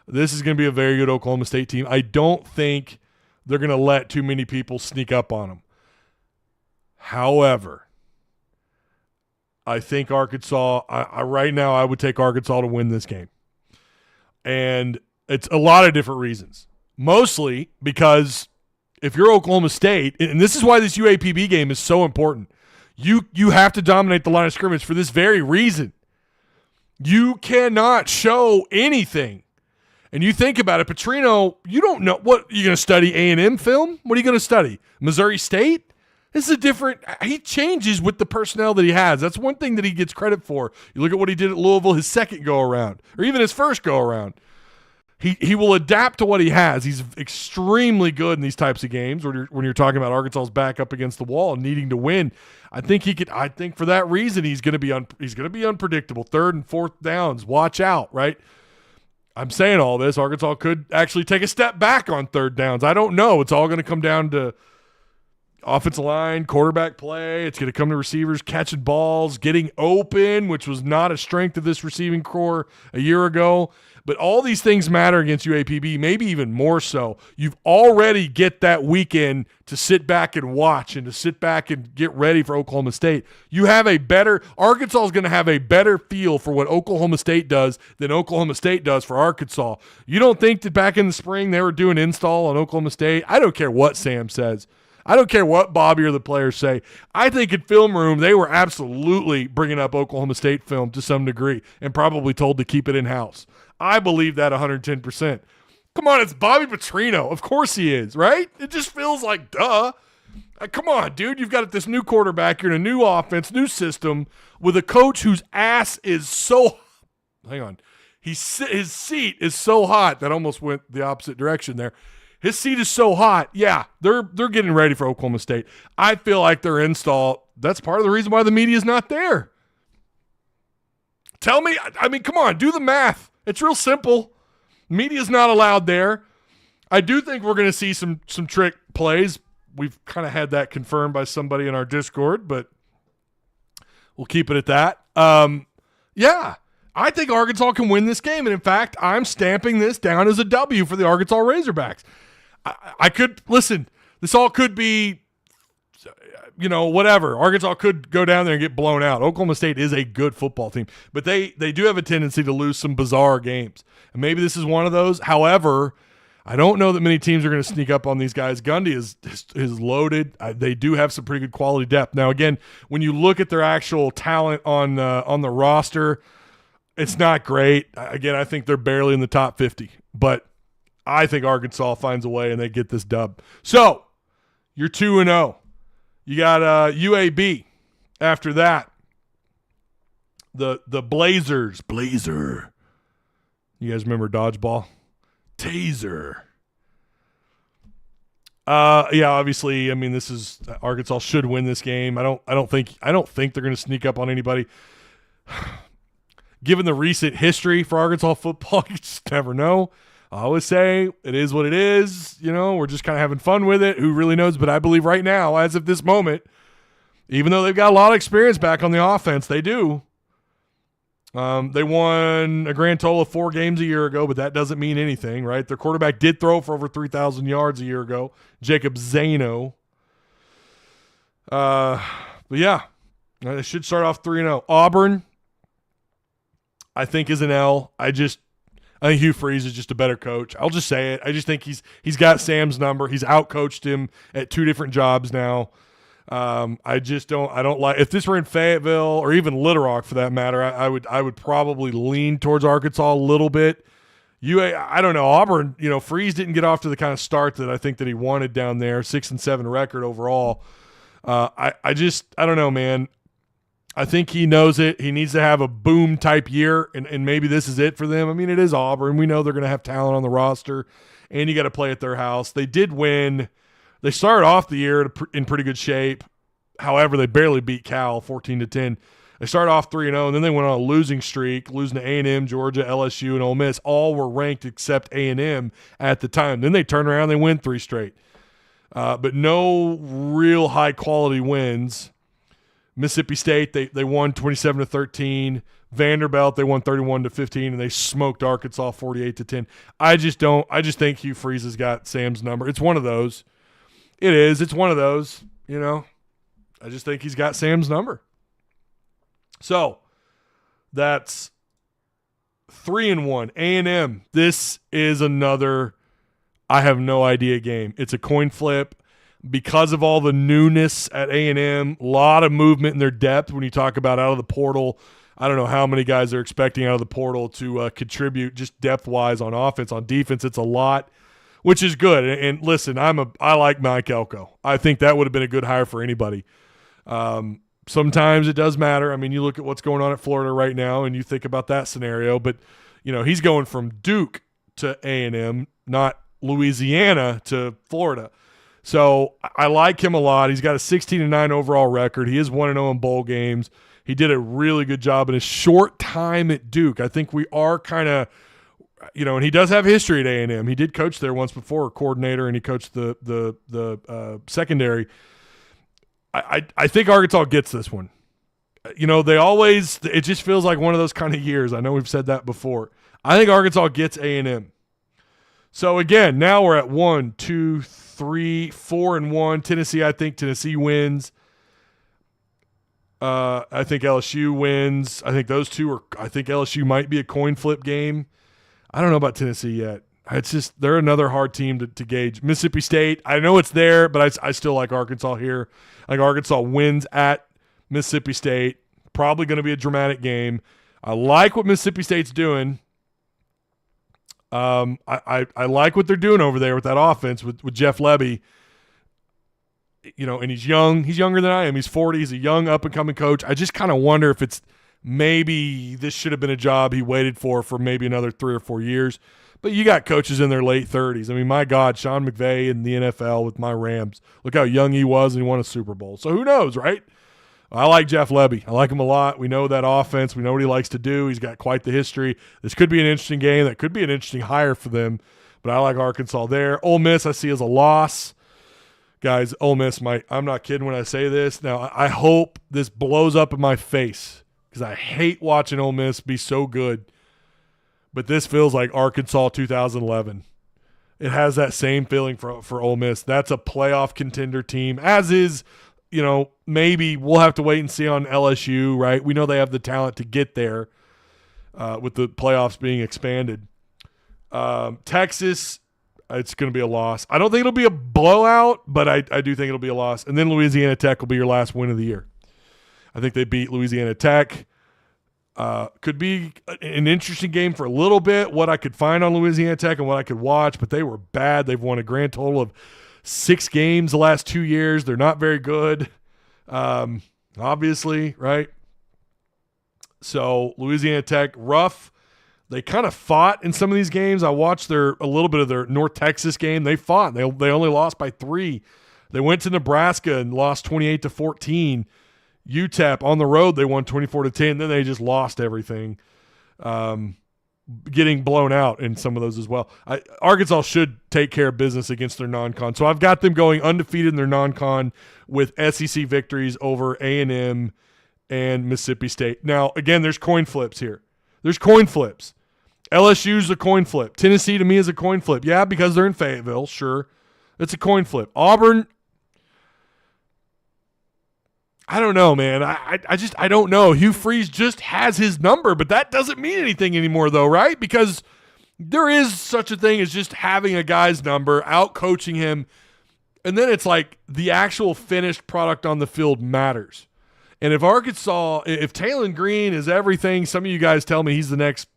This is going to be a very good Oklahoma State team. I don't think they're going to let too many people sneak up on them. However, I think Arkansas, right now I would take Arkansas to win this game. And it's a lot of different reasons. mostly because if you're Oklahoma State, and this is why this UAPB game is so important, you have to dominate the line of scrimmage for this very reason. You cannot show anything. And you think about it, Petrino, you don't know what you're going to study. A&M film? What are you going to study? Missouri State? This is a different – he changes with the personnel that he has. That's one thing that he gets credit for. You look at what he did at Louisville his second go-around, or even his first go-around. He will adapt to what he has. He's extremely good in these types of games when you're talking about Arkansas's back up against the wall and needing to win. I think he could. I think for that reason he's going to be unpredictable. Third and fourth downs, watch out, right? I'm saying all this. Arkansas could actually take a step back on third downs. I don't know. It's all going to come down to offensive line, quarterback play. It's going to come to receivers catching balls, getting open, which was not a strength of this receiving corps a year ago. But all these things matter against UAPB, maybe even more so. You've already get that weekend to sit back and watch and to sit back and get ready for Oklahoma State. Arkansas is going to have a better feel for what Oklahoma State does than Oklahoma State does for Arkansas. You don't think that back in the spring they were doing install on Oklahoma State? I don't care what Sam says. I don't care what Bobby or the players say. I think in film room they were absolutely bringing up Oklahoma State film to some degree and probably told to keep it in-house. I believe that 110%. Come on, it's Bobby Petrino. Of course he is, right? It just feels like, duh. Come on, dude. You've got this new quarterback. You're in a new offense, new system, with a coach whose ass is so – hang on. His seat is so hot that almost went the opposite direction there. His seat is so hot. Yeah, they're getting ready for Oklahoma State. I feel like their install – that's part of the reason why the media is not there. Tell me – I mean, come on. Do the math. It's real simple. Media's not allowed there. I do think we're going to see some trick plays. We've kind of had that confirmed by somebody in our Discord, but we'll keep it at that. Yeah, I think Arkansas can win this game. And, in fact, I'm stamping this down as a W for the Arkansas Razorbacks. I could – listen, this all could be – whatever. Arkansas could go down there and get blown out. Oklahoma State is a good football team, but they do have a tendency to lose some bizarre games. And maybe this is one of those. However, I don't know that many teams are going to sneak up on these guys. Gundy is loaded. They do have some pretty good quality depth. Now, again, when you look at their actual talent on the roster, it's not great. Again, I think they're barely in the top 50, but I think Arkansas finds a way and they get this dub. So, you're 2-0. You got UAB after that. The Blazers. Blazer. You guys remember dodgeball? Taser. Yeah, obviously, I mean, this is Arkansas should win this game. I don't think they're going to sneak up on anybody. Given the recent history for Arkansas football, you just never know. I always say it is what it is. We're just kind of having fun with it. Who really knows? But I believe right now, as of this moment, even though they've got a lot of experience back on the offense, they do. They won a grand total of 4 games a year ago, but that doesn't mean anything, right? Their quarterback did throw for over 3,000 yards a year ago, Jacob Zano. But yeah, they should start off 3-0. Auburn, I think, is an L. I think Hugh Freeze is just a better coach. I'll just say it. I just think he's got Sam's number. He's outcoached him at 2 different jobs now. I don't like, if this were in Fayetteville or even Little Rock for that matter, I would probably lean towards Arkansas a little bit. I don't know. Auburn, Freeze didn't get off to the kind of start that I think that he wanted down there. 6-7 record overall. I don't know, man. I think he knows it. He needs to have a boom type year, and maybe this is it for them. I mean, it is Auburn. We know they're going to have talent on the roster, and you got to play at their house. They did win. They started off the year in pretty good shape. However, they barely beat Cal 14-10. They started off 3-0, and then they went on a losing streak, losing to A&M, Georgia, LSU, and Ole Miss. All were ranked except A&M at the time. Then they turned around and they win 3 straight. But no real high-quality wins. Mississippi State, they won 27-13. Vanderbilt, they won 31-15, and they smoked Arkansas 48-10. I just think Hugh Freeze has got Sam's number. It's one of those. It is. It's one of those, I just think he's got Sam's number. So, that's 3-1. A&M, this is another I have no idea game. It's a coin flip because of all the newness at A&M, a lot of movement in their depth when you talk about out of the portal. I don't know how many guys they're expecting out of the portal to contribute just depth-wise on offense. On defense, it's a lot, which is good. And listen, I like Mike Elko. I think that would have been a good hire for anybody. Sometimes it does matter. I mean, you look at what's going on at Florida right now, and you think about that scenario. But he's going from Duke to A&M, not Louisiana to Florida. So I like him a lot. He's got a 16-9 overall record. He is 1-0 in bowl games. He did a really good job in his short time at Duke. I think we are kind of, and he does have history at A&M. He did coach there once before, coordinator, and he coached the secondary. I think Arkansas gets this one. It just feels like one of those kind of years. I know we've said that before. I think Arkansas gets A&M. So again, now we're at 1, 2, 3, 4-1. Tennessee, I think Tennessee wins. I think LSU wins. I think those two I think LSU might be a coin flip game. I don't know about Tennessee yet. It's just they're another hard team to gauge. Mississippi State, I know it's there, but I still like Arkansas here. I think Arkansas wins at Mississippi State. Probably going to be a dramatic game. I like what Mississippi State's doing. I like what they're doing over there with that offense with Jeff Lebby. And he's young. He's younger than I am. He's 40. He's a young up-and-coming coach. I just kind of wonder if it's maybe this should have been a job he waited for maybe another 3 or 4 years. But you got coaches in their late 30s. I mean, my God, Sean McVay in the NFL with my Rams. Look how young he was, and he won a Super Bowl. So who knows, right? I like Jeff Lebby. I like him a lot. We know that offense. We know what he likes to do. He's got quite the history. This could be an interesting game. That could be an interesting hire for them. But I like Arkansas there. Ole Miss I see as a loss. Guys, Ole Miss I'm not kidding when I say this. Now, I hope this blows up in my face because I hate watching Ole Miss be so good. But this feels like Arkansas 2011. It has that same feeling for Ole Miss. That's a playoff contender team, as is – maybe we'll have to wait and see on LSU, right? We know they have the talent to get there with the playoffs being expanded. Texas, it's going to be a loss. I don't think it'll be a blowout, but I do think it'll be a loss. And then Louisiana Tech will be your last win of the year. I think they beat Louisiana Tech. Could be an interesting game for a little bit, what I could find on Louisiana Tech and what I could watch, but they were bad. They've won a grand total of 6 games the last 2 years. They're not very good, obviously, right? So Louisiana Tech, rough. They kind of fought in some of these games. I watched a little bit of their North Texas game. They fought. They only lost by 3. They went to Nebraska and lost 28-14. UTEP on the road, they won 24-10. Then they just lost everything. Getting blown out in some of those as well. Arkansas should take care of business against their non-con. So I've got them going undefeated in their non-con with SEC victories over A&M and Mississippi State. Now, again, there's coin flips here. There's coin flips. LSU's a coin flip. Tennessee to me is a coin flip. Yeah, because they're in Fayetteville, sure. It's a coin flip. Auburn, I don't know, man. I don't know. Hugh Freeze just has his number, but that doesn't mean anything anymore, though, right? Because there is such a thing as just having a guy's number, out coaching him, and then it's like the actual finished product on the field matters. And if Taylon Green is everything, some of you guys tell me he's the next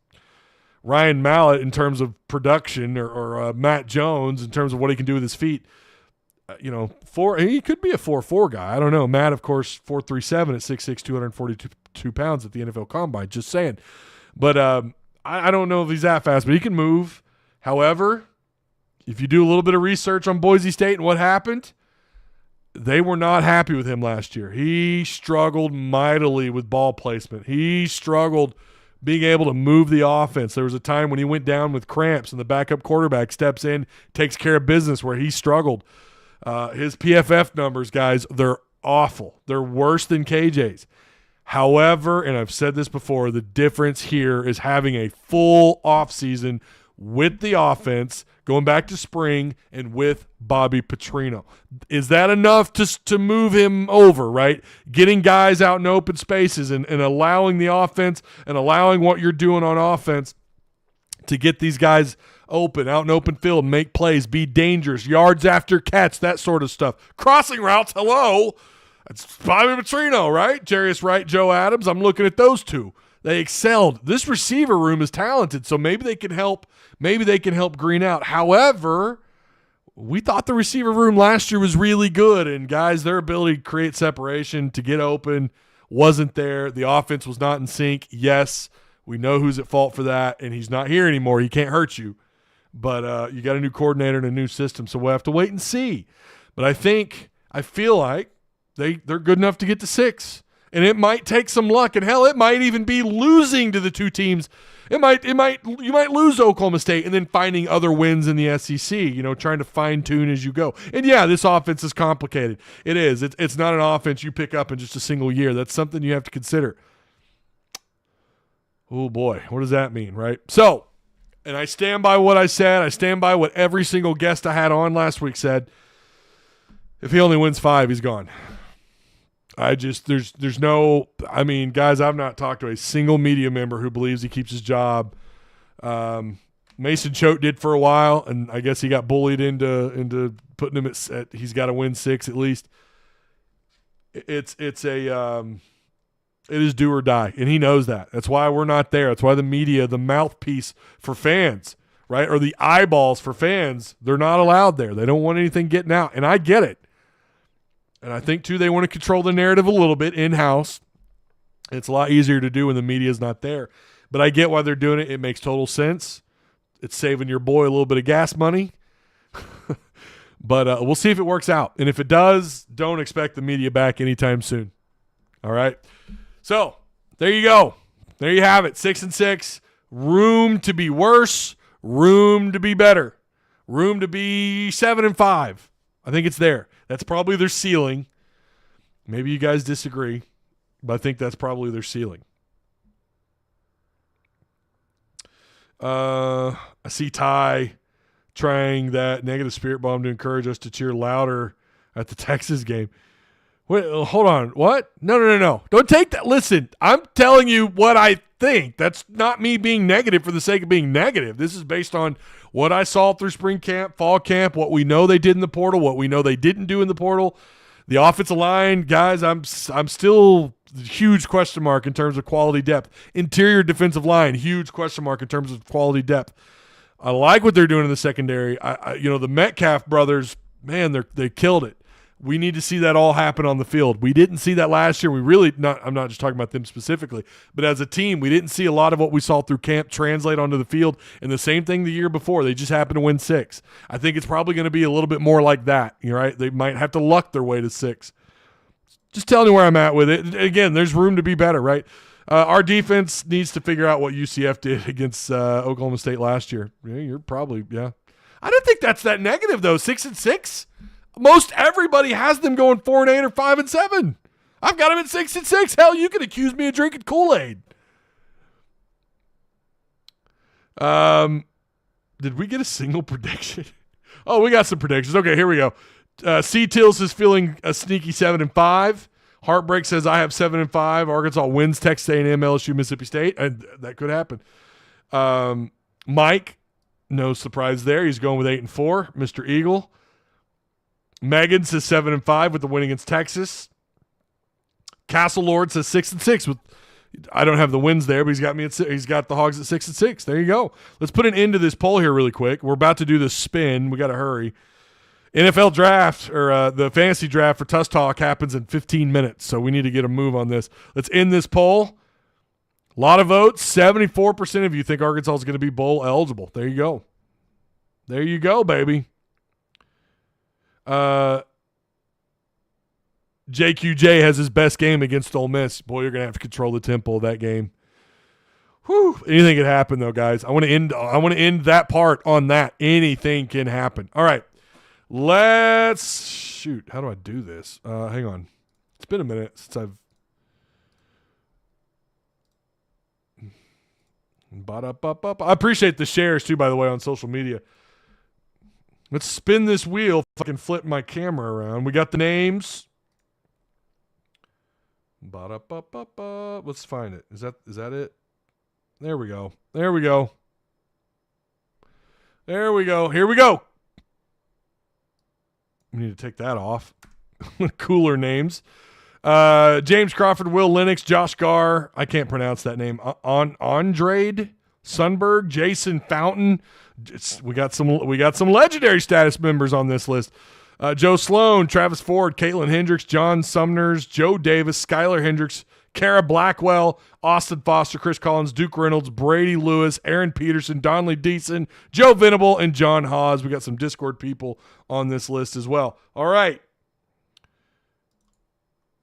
Ryan Mallett in terms of production or Matt Jones in terms of what he can do with his feet. He could be a 4.4 guy. I don't know. Matt, of course, 4.37 at 6'6", 242 pounds at the NFL Combine. Just saying. But I don't know if he's that fast, but he can move. However, if you do a little bit of research on Boise State and what happened, they were not happy with him last year. He struggled mightily with ball placement. He struggled being able to move the offense. There was a time when he went down with cramps and the backup quarterback steps in, takes care of business where he struggled. His PFF numbers, guys, they're awful. They're worse than KJ's. However, and I've said this before, the difference here is having a full offseason with the offense, going back to spring, and with Bobby Petrino. Is that enough to move him over, right? Getting guys out in open spaces and allowing the offense and allowing what you're doing on offense to get these guys open, out in open field, make plays, be dangerous, yards after catch, that sort of stuff. Crossing routes, hello. That's Bobby Petrino, right? Jarius Wright, Joe Adams. I'm looking at those two. They excelled. This receiver room is talented, so maybe they can help. Maybe they can help Green out. However, we thought the receiver room last year was really good, and guys, their ability to create separation, to get open, wasn't there. The offense was not in sync. Yes, we know who's at fault for that, and he's not here anymore. He can't hurt you. But you got a new coordinator and a new system, so we'll have to wait and see. But I feel like they're good enough to get to 6. And it might take some luck, and hell, it might even be losing to the two teams. You might lose Oklahoma State and then finding other wins in the SEC, trying to fine tune as you go. And yeah, this offense is complicated. It is. It's not an offense you pick up in just a single year. That's something you have to consider. Oh boy, what does that mean, right? So, and I stand by what I said. I stand by what every single guest I had on last week said. If he only wins 5, he's gone. There's no, guys, I've not talked to a single media member who believes he keeps his job. Mason Choate did for a while, and I guess he got bullied into putting him at he's got to win 6 at least. It is do or die, and he knows that. That's why we're not there. That's why the media, the mouthpiece for fans, right, or the eyeballs for fans, they're not allowed there. They don't want anything getting out, and I get it. And I think, too, they want to control the narrative a little bit in-house. It's a lot easier to do when the media is not there. But I get why they're doing it. It makes total sense. It's saving your boy a little bit of gas money. But we'll see if it works out. And if it does, don't expect the media back anytime soon. All right? So, there you go. There you have it, 6-6. Room to be worse. Room to be better. Room to be 7-5. I think it's there. That's probably their ceiling. Maybe you guys disagree, but I think that's probably their ceiling. I see Ty trying that negative spirit bomb to encourage us to cheer louder at the Texas game. Wait, hold on. What? No. Don't take that. Listen, I'm telling you what I think. That's not me being negative for the sake of being negative. This is based on what I saw through spring camp, fall camp, what we know they did in the portal, what we know they didn't do in the portal. The offensive line, guys, I'm still huge question mark in terms of quality depth. Interior defensive line, huge question mark in terms of quality depth. I like what they're doing in the secondary. The Metcalf brothers, man, they killed it. We need to see that all happen on the field. We didn't see that last year. I'm not just talking about them specifically, but as a team, we didn't see a lot of what we saw through camp translate onto the field. And the same thing the year before. They just happened to win 6. I think it's probably going to be a little bit more like that. Right? They might have to luck their way to 6. Just telling you where I'm at with it. Again, there's room to be better, right? Our defense needs to figure out what UCF did against Oklahoma State last year. Yeah, you're probably, yeah. I don't think that's that negative, though. 6-6. Most everybody has them going 4-8 or 5-7. I've got them at 6-6. Hell, you can accuse me of drinking Kool-Aid. Did we get a single prediction? Oh, we got some predictions. Okay, here we go. C-Tills is feeling a sneaky 7-5. Heartbreak says I have 7-5. Arkansas wins Texas A&M, LSU, Mississippi State, and that could happen. Mike, no surprise there. He's going with 8-4. Mr. Eagle. Megan says 7-5 with the win against Texas. Castle Lord says 6-6 with. I don't have the wins there, but he's got the Hogs at 6-6. There you go. Let's put an end to this poll here really quick. We're about to do the spin. We got to hurry. NFL draft or the fantasy draft for Tusk Talk happens in 15 minutes, so we need to get a move on this. Let's end this poll. A lot of votes. 74% of you think Arkansas is going to be bowl eligible. There you go. There you go, baby. JQJ has his best game against Ole Miss. Boy, you're going to have to control the tempo of that game. Whew. Anything can happen, though, guys. I want to end that part on that. Anything can happen. All right. Let's shoot. How do I do this? Hang on. It's been a minute since I've I appreciate the shares too, by the way, on social media. Let's spin this wheel. Fucking flip my camera around. We got the names. Let's find it. Is that it? There we go. There we go. Here we go. We need to take that off. Cooler names. James Crawford, Will Lennox, Josh Garr. I can't pronounce that name. Andrade Sunberg, Jason Fountain. We got some legendary status members on this list. Joe Sloan, Travis Ford, Caitlin Hendricks, John Sumners, Joe Davis, Skylar Hendricks, Kara Blackwell, Austin Foster, Chris Collins, Duke Reynolds, Brady Lewis, Aaron Peterson, Donley Deason, Joe Venable, and John Hawes. We got some Discord people on this list as well. All right.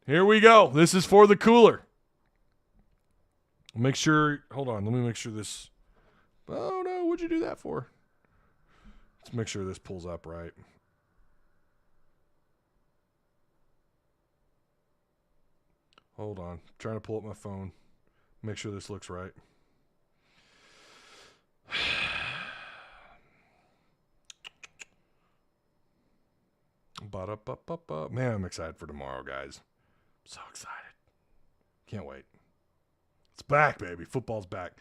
Here we go. This is for the cooler. Make sure, hold on, let me make sure this, oh no, what'd you do that for? Let's make sure this pulls up right. Hold on, I'm trying to pull up my phone. Make sure this looks right. Ba-da-ba-ba-ba. Man, I'm excited for tomorrow, guys. So excited. Can't wait. It's back, baby. Football's back.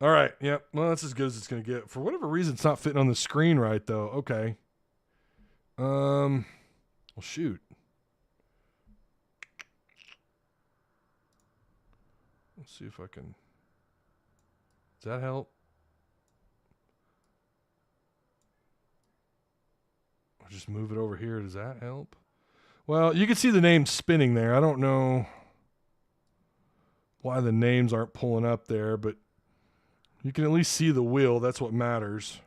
All right. Yep. Well, that's as good as it's going to get. For whatever reason, it's not fitting on the screen right, though. Okay. Well, shoot. Let's see if I can. Does that help? I'll just move it over here. Does that help? Well, you can see the name spinning there. I don't know why the names aren't pulling up there, but you can at least see the wheel. That's what matters.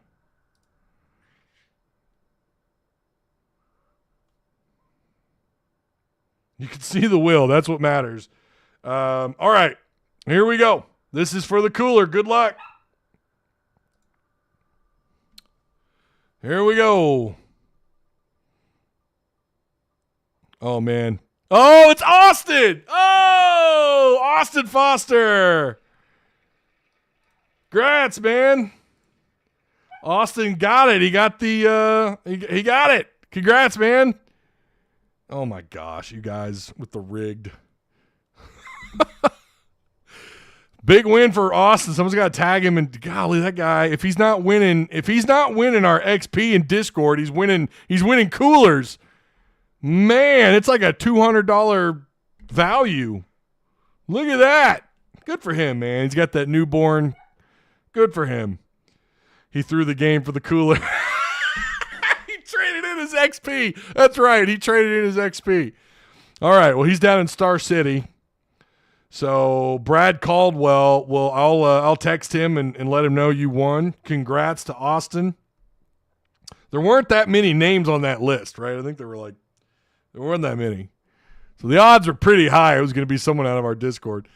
You can see the wheel. That's what matters. All right. Here we go. This is for the cooler. Good luck. Here we go. Oh, man. Oh, it's Austin. Oh, Austin Foster. Congrats, man. Austin got it. He got the he got it. Congrats, man. Oh my gosh, you guys with the rigged. Big win for Austin. Someone's got to tag him, and golly, that guy, if he's not winning our XP in Discord, he's winning coolers. Man, it's like a $200 value. Look at that. Good for him, man. He's got that newborn. Good for him. He threw the game for the cooler. He traded in his XP. That's right. He traded in his XP. All right. Well, he's down in Star City. So Brad Caldwell, well, I'll text him and let him know you won. Congrats to Austin. There weren't that many names on that list, right? I think there weren't that many. So the odds are pretty high it was going to be someone out of our Discord.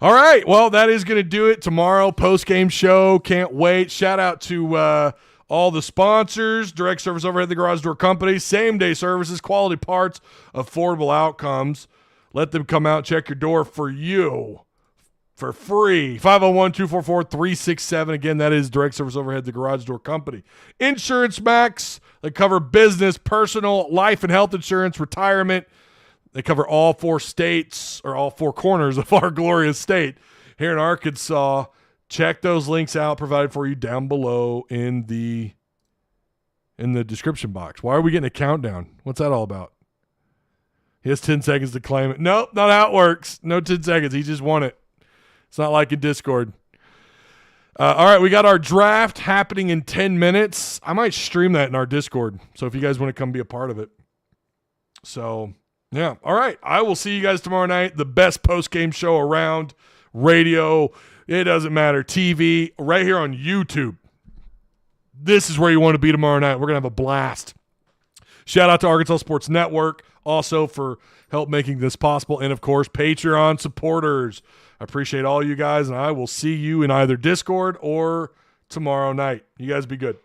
All right, well, that is going to do it. Tomorrow, post-game show. Can't wait. Shout out to all the sponsors, Direct Service Overhead, the Garage Door Company, same-day services, quality parts, affordable outcomes. Let them come out, check your door for you for free. 501-244-367. Again, that is Direct Service Overhead, the Garage Door Company. Insurance Max, they cover business, personal, life and health insurance, retirement. They cover all four states or all four corners of our glorious state here in Arkansas. Check those links out provided for you down below in the description box. Why are we getting a countdown? What's that all about? He has 10 seconds to claim it. Nope, not how it works. No 10 seconds. He just won it. It's not like in Discord. All right, we got our draft happening in 10 minutes. I might stream that in our Discord, so if you guys want to come be a part of it. So, yeah. All right, I will see you guys tomorrow night. The best post-game show around. Radio, it doesn't matter. TV, right here on YouTube. This is where you want to be tomorrow night. We're going to have a blast. Shout out to Arkansas Sports Network also for help making this possible. And, of course, Patreon supporters. I appreciate all you guys, and I will see you in either Discord or tomorrow night. You guys be good.